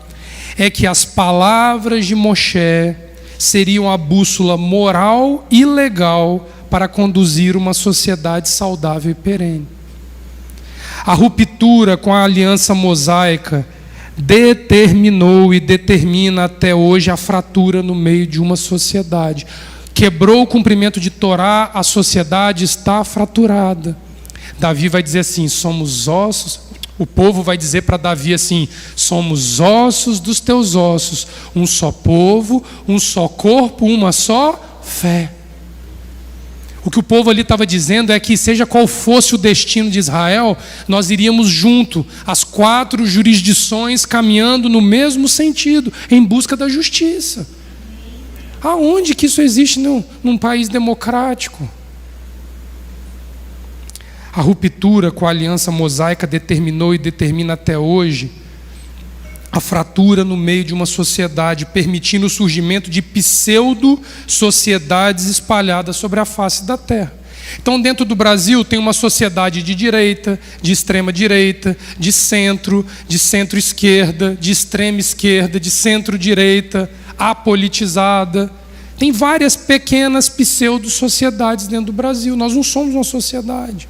é que as palavras de Moshe seriam a bússola moral e legal para conduzir uma sociedade saudável e perene. A ruptura com a aliança mosaica determinou e determina até hoje a fratura no meio de uma sociedade. Quebrou o cumprimento de Torá, a sociedade está fraturada. Davi vai dizer assim, somos ossos, o povo vai dizer para Davi assim, somos ossos dos teus ossos, um só povo, um só corpo, uma só fé. O que o povo ali estava dizendo é que seja qual fosse o destino de Israel, nós iríamos junto, as 4 jurisdições caminhando no mesmo sentido, em busca da justiça. Aonde que isso existe num país democrático? A ruptura com a aliança mosaica determinou e determina até hoje a fratura no meio de uma sociedade, permitindo o surgimento de pseudo-sociedades espalhadas sobre a face da terra. Então, dentro do Brasil, tem uma sociedade de direita, de extrema-direita, de centro-esquerda, de extrema-esquerda, de centro-direita, apolitizada. Tem várias pequenas pseudo-sociedades dentro do Brasil. Nós não somos uma sociedade.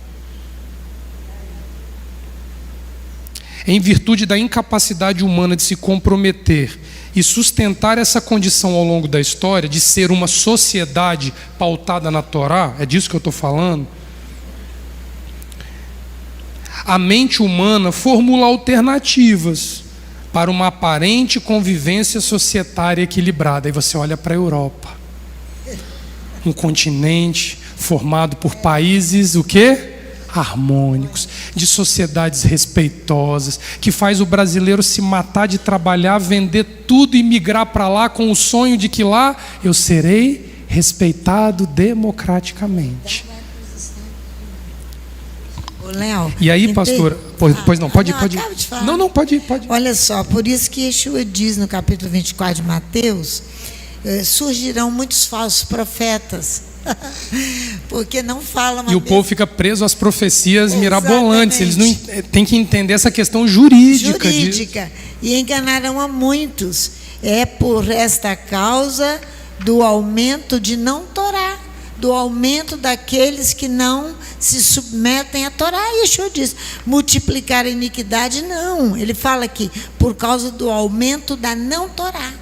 Em virtude da incapacidade humana de se comprometer e sustentar essa condição ao longo da história, de ser uma sociedade pautada na Torá, é disso que eu estou falando, a mente humana formula alternativas para uma aparente convivência societária equilibrada. Aí você olha para a Europa, um continente formado por países, o quê? Harmônicos, de sociedades respeitosas, que faz o brasileiro se matar de trabalhar, vender tudo e migrar para lá com o sonho de que lá eu serei respeitado democraticamente. Ô, Léo, e aí, pastor, pois não, pode ir. Acabo de falar. Não, pode ir. Olha só, por isso que Yeshua diz no capítulo 24 de Mateus, surgirão muitos falsos profetas. Porque não falam. E o povo fica preso às profecias mirabolantes. Eles não têm que entender essa questão jurídica. E enganarão a muitos. É por esta causa do aumento de não Torá, do aumento daqueles que não se submetem à Torá. E Yeshua diz, multiplicar a iniquidade, não. Ele fala aqui, por causa do aumento da não Torá,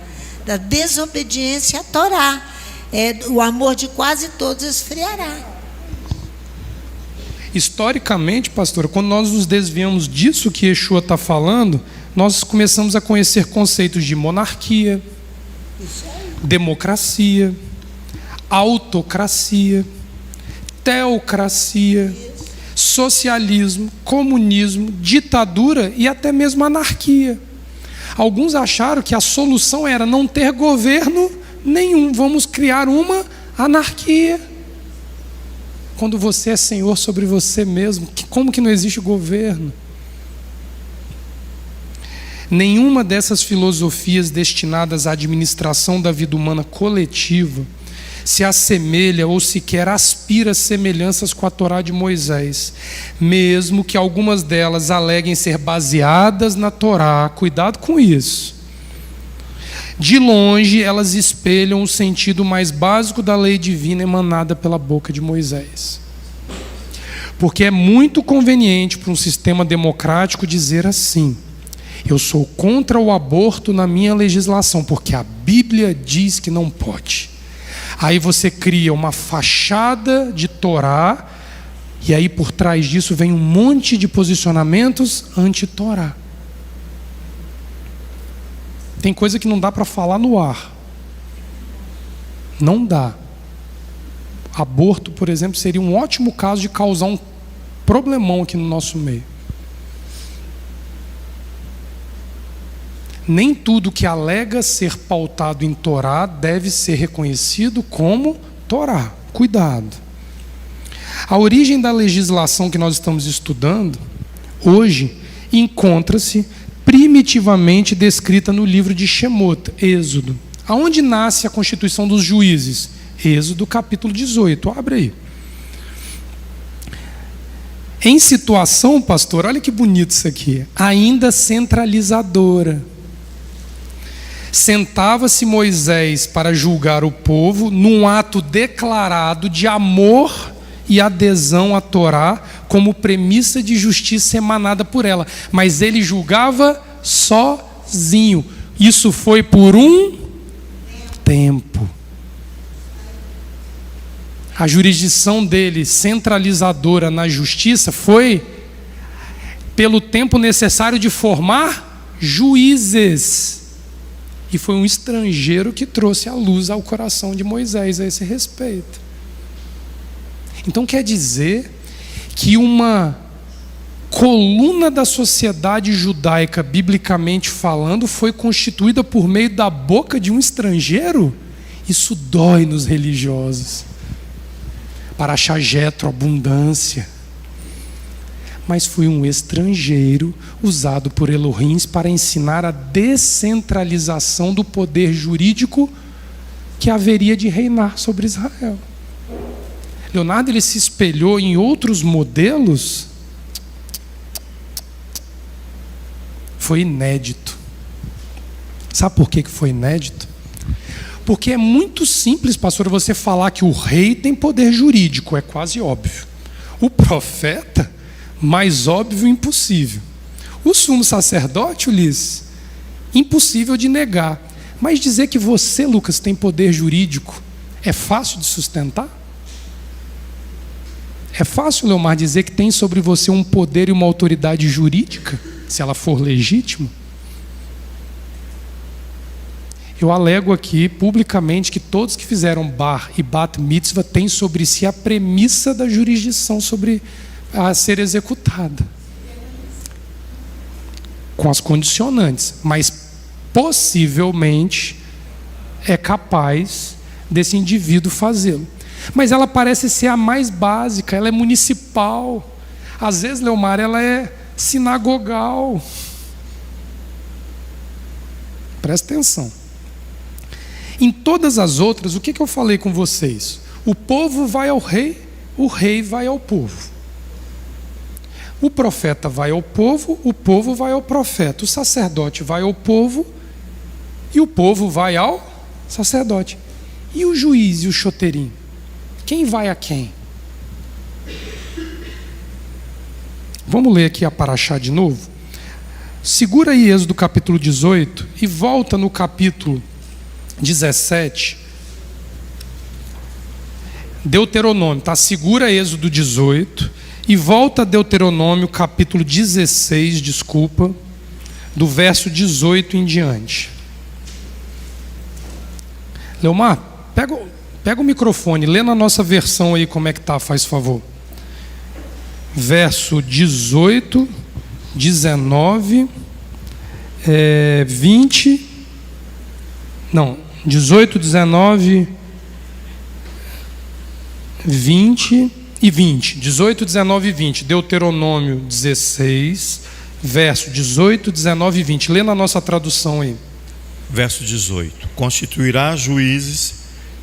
da desobediência à Torá. O amor de quase todos esfriará. Historicamente, pastor, quando nós nos desviamos disso que Yeshua está falando, nós começamos a conhecer conceitos de monarquia, democracia, autocracia, teocracia, socialismo, comunismo, ditadura e até mesmo anarquia. Alguns acharam que a solução era não ter governo nenhum, vamos criar uma anarquia. Quando você é senhor sobre você mesmo, como que não existe governo? Nenhuma dessas filosofias destinadas à administração da vida humana coletiva se assemelha ou sequer aspira semelhanças com a Torá de Moisés, mesmo que algumas delas aleguem ser baseadas na Torá. Cuidado com isso. De longe, elas espelham o sentido mais básico da lei divina emanada pela boca de Moisés. Porque é muito conveniente para um sistema democrático dizer assim: eu sou contra o aborto na minha legislação, porque a Bíblia diz que não pode. Aí você cria uma fachada de Torá, e aí por trás disso vem um monte de posicionamentos anti-Torá. Tem coisa que não dá para falar no ar. Não dá. Aborto, por exemplo, seria um ótimo caso de causar um problemão aqui no nosso meio. Nem tudo que alega ser pautado em Torá deve ser reconhecido como Torá. Cuidado. A origem da legislação que nós estamos estudando hoje encontra-se primitivamente descrita no livro de Shemot, Êxodo. Aonde nasce a constituição dos juízes? Êxodo capítulo 18, abre aí. Em situação, pastor, olha que bonito isso aqui, ainda centralizadora. Sentava-se Moisés para julgar o povo num ato declarado de amor e adesão à Torá como premissa de justiça emanada por ela. Mas ele julgava sozinho. Isso foi por um tempo. A jurisdição dele, centralizadora na justiça, foi pelo tempo necessário de formar juízes. E foi um estrangeiro que trouxe a luz ao coração de Moisés a esse respeito. Então quer dizer que uma coluna da sociedade judaica, biblicamente falando, foi constituída por meio da boca de um estrangeiro? Isso dói nos religiosos. Para achar Jetro, abundância. Mas foi um estrangeiro usado por Elohim para ensinar a descentralização do poder jurídico que haveria de reinar sobre Israel. Leonardo, ele se espelhou em outros modelos. Foi inédito. Sabe por que foi inédito? Porque é muito simples, pastor, você falar que o rei tem poder jurídico, é quase óbvio. O profeta, mais óbvio impossível. O sumo sacerdote, Ulisses, impossível de negar. Mas dizer que você, Lucas, tem poder jurídico, é fácil de sustentar? É fácil, Leomar, dizer que tem sobre você um poder e uma autoridade jurídica, se ela for legítima? Eu alego aqui publicamente que todos que fizeram bar e bat mitzvah têm sobre si a premissa da jurisdição sobre a ser executada, com as condicionantes, mas possivelmente é capaz desse indivíduo fazê-lo. Mas ela parece ser a mais básica, ela é municipal. Às vezes, Leomar, ela é sinagogal. Presta atenção. Em todas as outras, o que eu falei com vocês? O povo vai ao rei, o rei vai ao povo. O profeta vai ao povo, o povo vai ao profeta. O sacerdote vai ao povo E o povo vai ao sacerdote. E o juiz e o choteirinho? Quem vai a quem? Vamos ler aqui a paraxá de novo? Segura aí Êxodo capítulo 18 e volta no capítulo 17. Deuteronômio, tá? Segura Êxodo 18 e volta a Deuteronômio capítulo 16, desculpa, do verso 18 em diante. Leomar, pega o microfone, lê na nossa versão aí como é que tá, faz favor. Verso 18, 19, 20, não, 18, 19, 20 e 20. 18, 19 e 20. Deuteronômio 16, verso 18, 19 e 20. Lê na nossa tradução aí. Verso 18: Constituirá juízes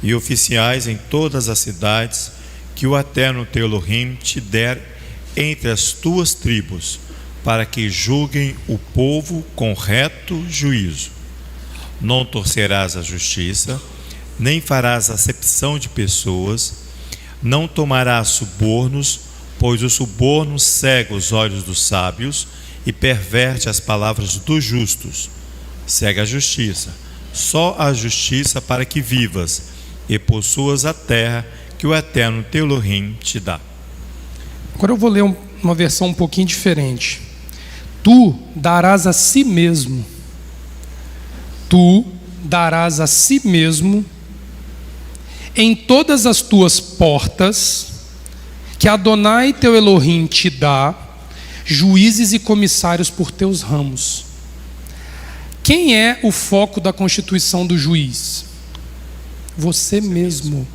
e oficiais em todas as cidades que o Eterno teu Elohim te der entre as tuas tribos, para que julguem o povo com reto juízo. Não torcerás a justiça, nem farás acepção de pessoas, não tomarás subornos, pois o suborno cega os olhos dos sábios e perverte as palavras dos justos. Segue a justiça, só a justiça, para que vivas e possuas a terra que o Eterno teu Elohim te dá. Agora eu vou ler uma versão um pouquinho diferente. Tu darás a si mesmo. Tu darás a si mesmo em todas as tuas portas que Adonai teu Elohim te dá, juízes e comissários por teus ramos. Quem é o foco da constituição do juiz? Você mesmo.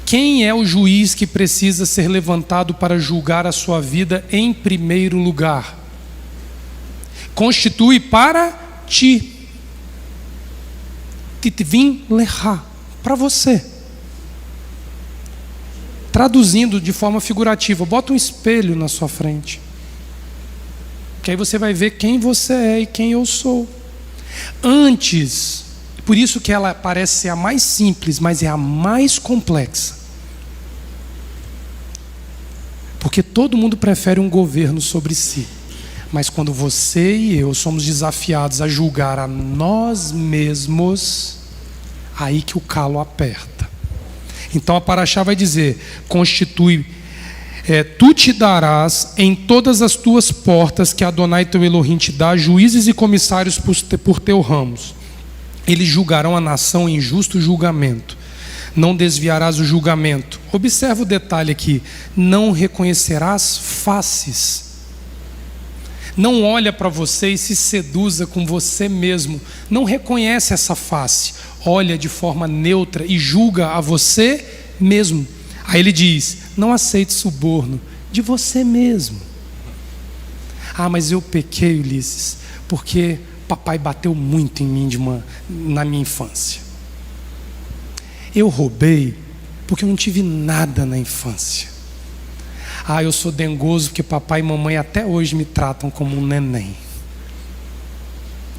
Quem é o juiz que precisa ser levantado para julgar a sua vida em primeiro lugar? Constitui para ti. Titvim lecha, para você. Traduzindo de forma figurativa, bota um espelho na sua frente. Que aí você vai ver quem você é e quem eu sou. Antes, por isso que ela parece ser a mais simples, mas é a mais complexa. Porque todo mundo prefere um governo sobre si. Mas quando você e eu somos desafiados a julgar a nós mesmos, aí que o calo aperta. Então a paraxá vai dizer: constitui, tu te darás em todas as tuas portas que Adonai teu Elohim te dá, juízes e comissários por teu ramos. Eles julgarão a nação em justo julgamento. Não desviarás o julgamento. Observa o detalhe aqui: não reconhecerás faces. Não olha para você e se seduza com você mesmo. Não reconhece essa face. Olha de forma neutra e julga a você mesmo. Aí ele diz: não aceite suborno de você mesmo. Ah, mas eu pequei, Ulisses, porque papai bateu muito em mim na minha infância. Eu roubei porque eu não tive nada na infância. Ah, eu sou dengoso porque papai e mamãe até hoje me tratam como um neném.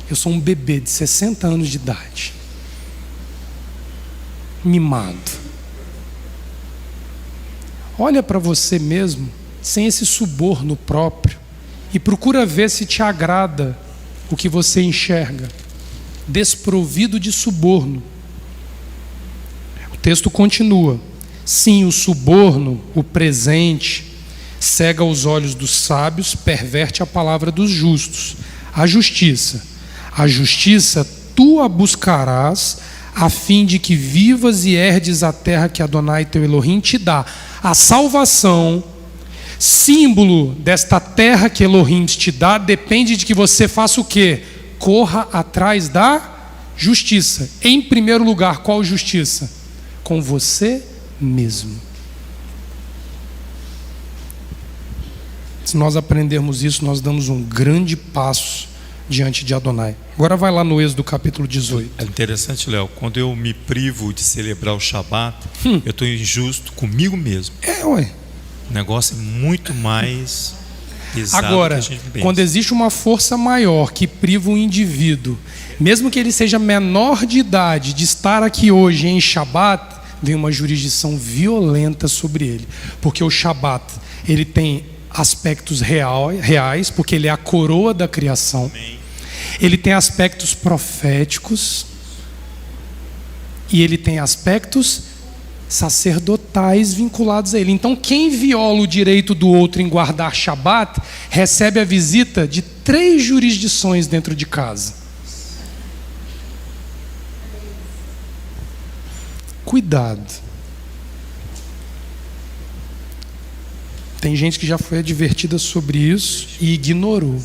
Eu sou um bebê de 60 anos de idade, mimado. Olha para você mesmo, sem esse suborno próprio, e procura ver se te agrada o que você enxerga, desprovido de suborno. O texto continua: sim, o suborno, o presente, cega os olhos dos sábios, perverte a palavra dos justos. A justiça tu a buscarás, a fim de que vivas e herdes a terra que Adonai teu Elohim te dá. A salvação, símbolo desta terra que Elohim te dá, depende de que você faça o quê? Corra atrás da justiça. Em primeiro lugar, qual justiça? Com você mesmo. Se nós aprendermos isso, nós damos um grande passo diante de Adonai. Agora vai lá no Êxodo capítulo 18. É interessante, Léo, quando eu me privo de celebrar o Shabat, eu estou injusto comigo mesmo. É, ué. O negócio é muito mais Exato, Agora, que a gente pensa. quando existe uma força maior que priva o indivíduo, mesmo que ele seja menor de idade, de estar aqui hoje em Shabat, vem uma jurisdição violenta sobre ele. Porque o Shabat, ele tem aspectos reais, porque ele é a coroa da criação. Ele tem aspectos proféticos e ele tem aspectos sacerdotais vinculados a ele. Então, quem viola o direito do outro em guardar Shabat, recebe a visita de 3 jurisdições dentro de casa. Cuidado. Tem gente que já foi advertida sobre isso e ignorou.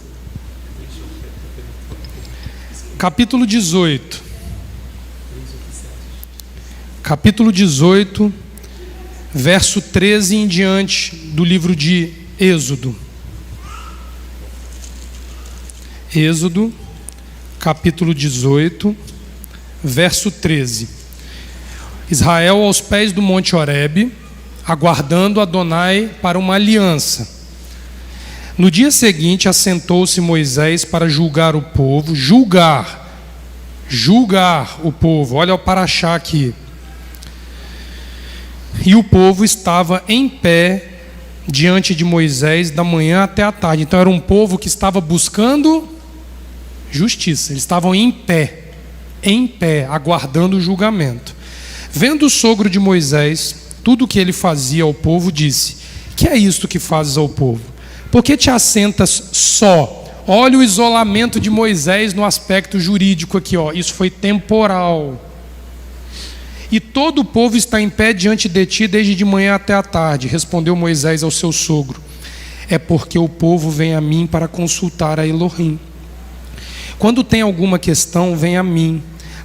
Capítulo 18. Capítulo 18, verso 13 em diante do livro de Êxodo. Êxodo, capítulo 18, verso 13. Israel aos pés do monte Horebe, aguardando Adonai para uma aliança. No dia seguinte, assentou-se Moisés para julgar o povo, julgar o povo. Olha o paraxá aqui. E o povo estava em pé diante de Moisés da manhã até a tarde. Então era um povo que estava buscando justiça. Eles estavam em pé, aguardando o julgamento. Vendo o sogro de Moisés tudo o que ele fazia ao povo, disse: que é isto que fazes ao povo? Por que te assentas só? Olha o isolamento de Moisés no aspecto jurídico aqui, ó. Isso foi temporal. E todo o povo está em pé diante de ti desde de manhã até a tarde. Respondeu Moisés ao seu sogro: é porque o povo vem a mim para consultar a Elohim. Quando tem alguma questão, vem a mim,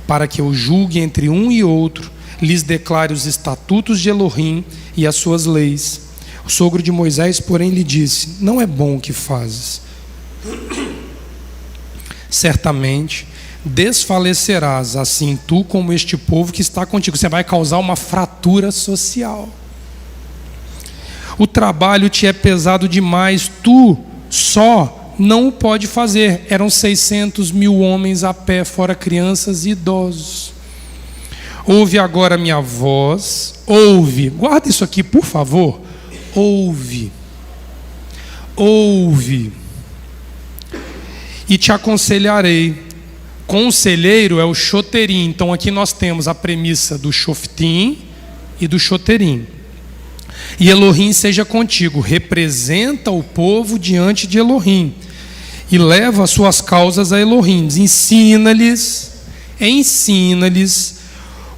para que eu julgue entre um e outro, lhes declare os estatutos de Elohim e as suas leis. O sogro de Moisés, porém, lhe disse: não é bom o que fazes. Certamente desfalecerás, assim tu como este povo que está contigo. Você vai causar uma fratura social. O trabalho te é pesado demais, tu só não o pode fazer. Eram 600.000 homens a pé, fora crianças e idosos. Ouve agora a minha voz, ouve, guarda isso aqui por favor, ouve, e te aconselharei. Conselheiro é o shoterim. Então aqui nós temos a premissa do shoftim e do shoterim. E Elohim seja contigo, representa o povo diante de Elohim e leva as suas causas a Elohim. Ensina-lhes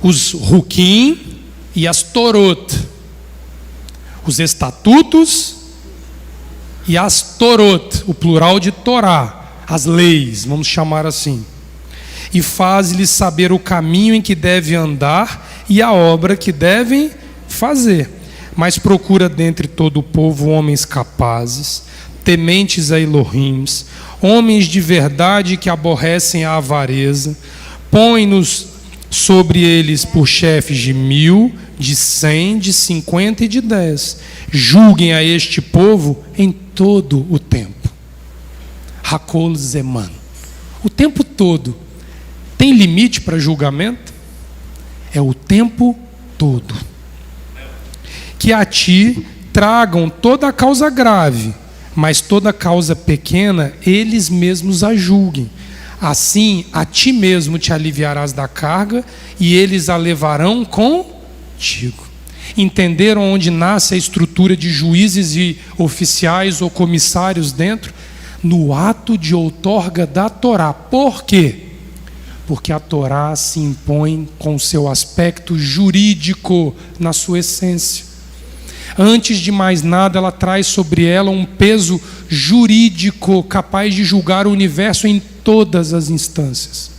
os ruquim e as torot, os estatutos e as torot, o plural de Torá, as leis, vamos chamar assim. E faz-lhes saber o caminho em que deve andar e a obra que devem fazer. Mas procura dentre todo o povo homens capazes, tementes a Elohim, homens de verdade que aborrecem a avareza. Põe-nos sobre eles por chefes de 1000, de 100, de 50 e de 10. Julguem a este povo em todo o tempo. Hakol Zeman. O tempo todo. Tem limite para julgamento? É o tempo todo. Que a ti tragam toda a causa grave, mas toda a causa pequena, eles mesmos a julguem. Assim, a ti mesmo te aliviarás da carga, e eles a levarão contigo. Entenderam onde nasce a estrutura de juízes e oficiais ou comissários dentro? No ato de outorga da Torá. Por quê? Porque a Torá se impõe com seu aspecto jurídico na sua essência. Antes de mais nada, ela traz sobre ela um peso jurídico capaz de julgar o universo em todas as instâncias.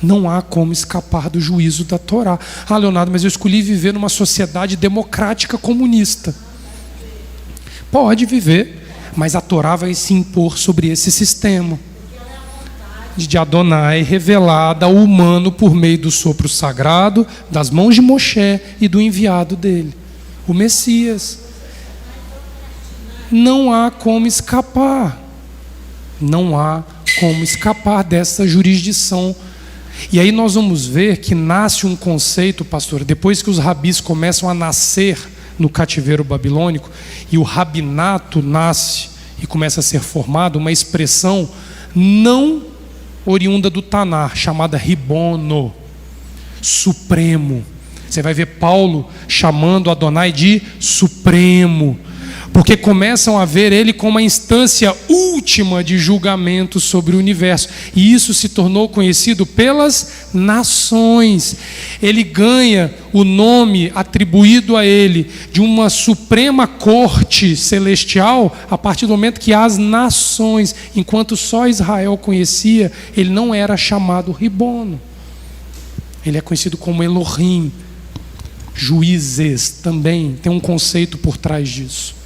Não há como escapar do juízo da Torá. Ah, Leonardo, mas eu escolhi viver numa sociedade democrática comunista. Pode viver, mas a Torá vai se impor sobre esse sistema de Adonai, revelada ao humano por meio do sopro sagrado, das mãos de Moshe e do enviado dele, o Messias. não há como escapar. Não há como escapar dessa jurisdição. E aí nós vamos ver que nasce um conceito, pastor, depois que os rabis começam a nascer no cativeiro babilônico, e o rabinato nasce e começa a ser formado, uma expressão não oriunda do Tanar, chamada ribono, supremo. Você vai ver Paulo chamando Adonai de supremo, porque começam a ver ele como a instância última de julgamento sobre o universo. E isso se tornou conhecido pelas nações. Ele ganha o nome atribuído a ele de uma suprema corte celestial a partir do momento que as nações, enquanto só Israel conhecia, ele não era chamado Ribono. Ele é conhecido como Elohim. Juízes também tem um conceito por trás disso.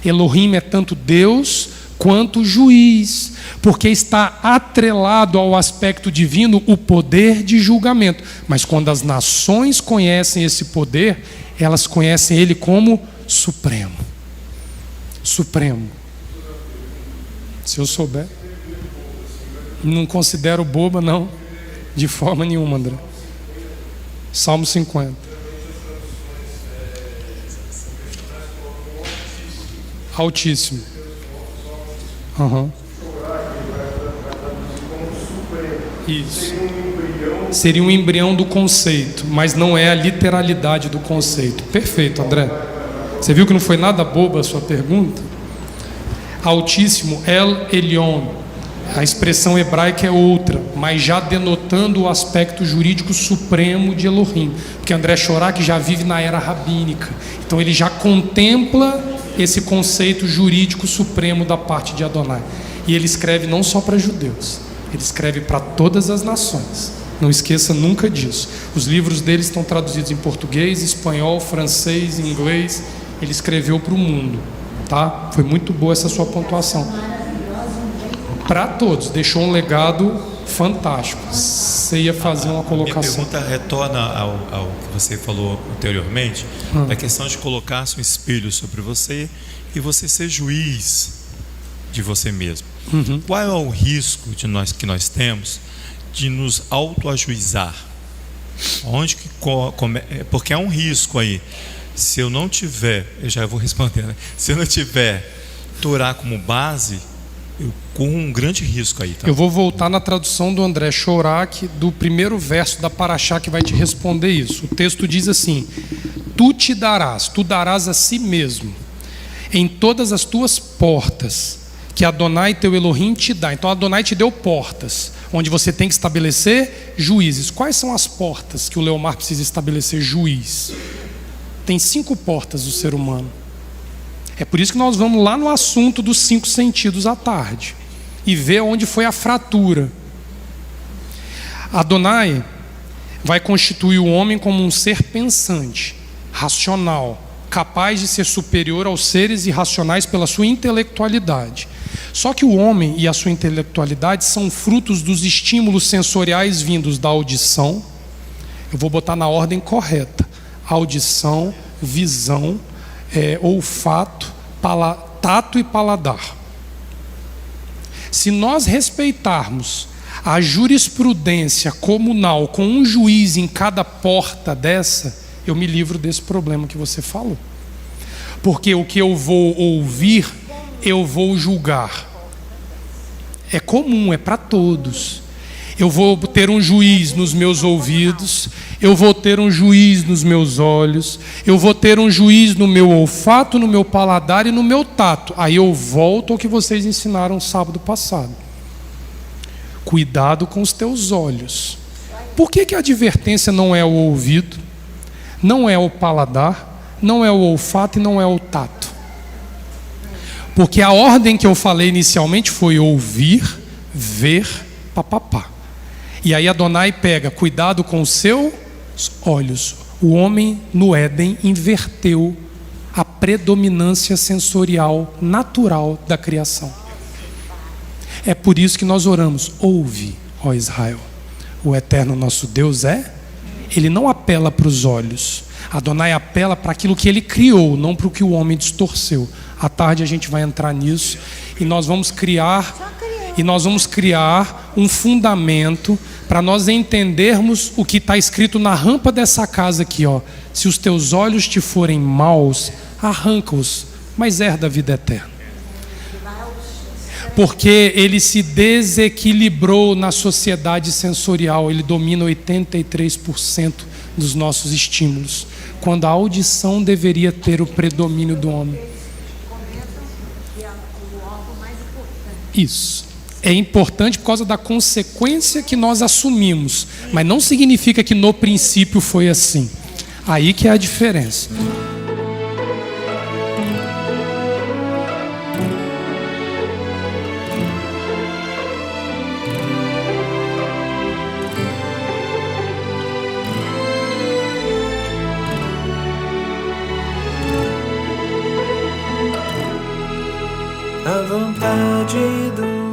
Elohim é tanto Deus quanto juiz, porque está atrelado ao aspecto divino o poder de julgamento. Mas quando as nações conhecem esse poder, elas conhecem ele como supremo. Supremo. Se eu souber, não considero boba, não, de forma nenhuma, André. Salmo 50. Altíssimo. Uhum. Isso. Seria um embrião do conceito, mas não é a literalidade do conceito. Perfeito, André. Você viu que não foi nada boba a sua pergunta? Altíssimo, El Elyon. A expressão hebraica é outra, mas já denotando o aspecto jurídico supremo de Elohim. Porque André Chorak já vive na era rabínica. Então ele já contempla esse conceito jurídico supremo da parte de Adonai. E ele escreve não só para judeus, ele escreve para todas as nações. Não esqueça nunca disso. Os livros dele estão traduzidos em português, espanhol, francês, inglês. Ele escreveu para o mundo, tá? Foi muito boa essa sua pontuação. Para todos, deixou um legado fantástico. Você ia fazer uma colocação. Minha pergunta retorna ao que você falou anteriormente, da questão de colocar-se um espelho sobre você e você ser juiz de você mesmo. Qual é o risco que nós temos de nos autoajuizar? Onde que porque há um risco aí. Se eu não tiver, eu já vou responder, né? Se eu não tiver Torá como base, eu corro um grande risco aí, tá? Eu vou voltar na tradução do André Chorak, do primeiro verso da Paraxá, que vai te responder isso. O texto diz assim: tu darás a si mesmo, em todas as tuas portas, que Adonai teu Elohim te dá. Então Adonai te deu portas, onde você tem que estabelecer juízes. Quais são as portas que o Leomar precisa estabelecer juiz? Tem 5 portas do ser humano. É por isso que nós vamos lá no assunto dos 5 sentidos à tarde e ver onde foi a fratura. Adonai vai constituir o homem como um ser pensante, racional, capaz de ser superior aos seres irracionais pela sua intelectualidade. Só que o homem e a sua intelectualidade são frutos dos estímulos sensoriais vindos da audição. Eu vou botar na ordem correta: audição, visão, olfato, tato e paladar. Se nós respeitarmos a jurisprudência comunal com um juiz em cada porta dessa, eu me livro desse problema que você falou. Porque o que eu vou ouvir, eu vou julgar. É comum, é para todos. Eu vou ter um juiz nos meus ouvidos, eu vou ter um juiz nos meus olhos, eu vou ter um juiz no meu olfato, no meu paladar e no meu tato. Aí eu volto ao que vocês ensinaram sábado passado. Cuidado com os teus olhos. Por que a advertência não é o ouvido, não é o paladar, não é o olfato e não é o tato? Porque a ordem que eu falei inicialmente foi ouvir, ver, papapá. E aí Adonai pega, cuidado com os seus olhos. O homem no Éden inverteu a predominância sensorial natural da criação. É por isso que nós oramos: ouve, ó Israel, o eterno nosso Deus Ele não apela para os olhos. Adonai apela para aquilo que ele criou, não para o que o homem distorceu. À tarde a gente vai entrar nisso e nós vamos criar um fundamento para nós entendermos o que está escrito na rampa dessa casa aqui, ó. Se os teus olhos te forem maus, arranca-os, mas herda a vida eterna. Porque ele se desequilibrou na sociedade sensorial, ele domina 83% dos nossos estímulos, quando a audição deveria ter o predomínio do homem. Isso. É importante por causa da consequência que nós assumimos, mas não significa que no princípio foi assim. Aí que é a diferença. A vontade do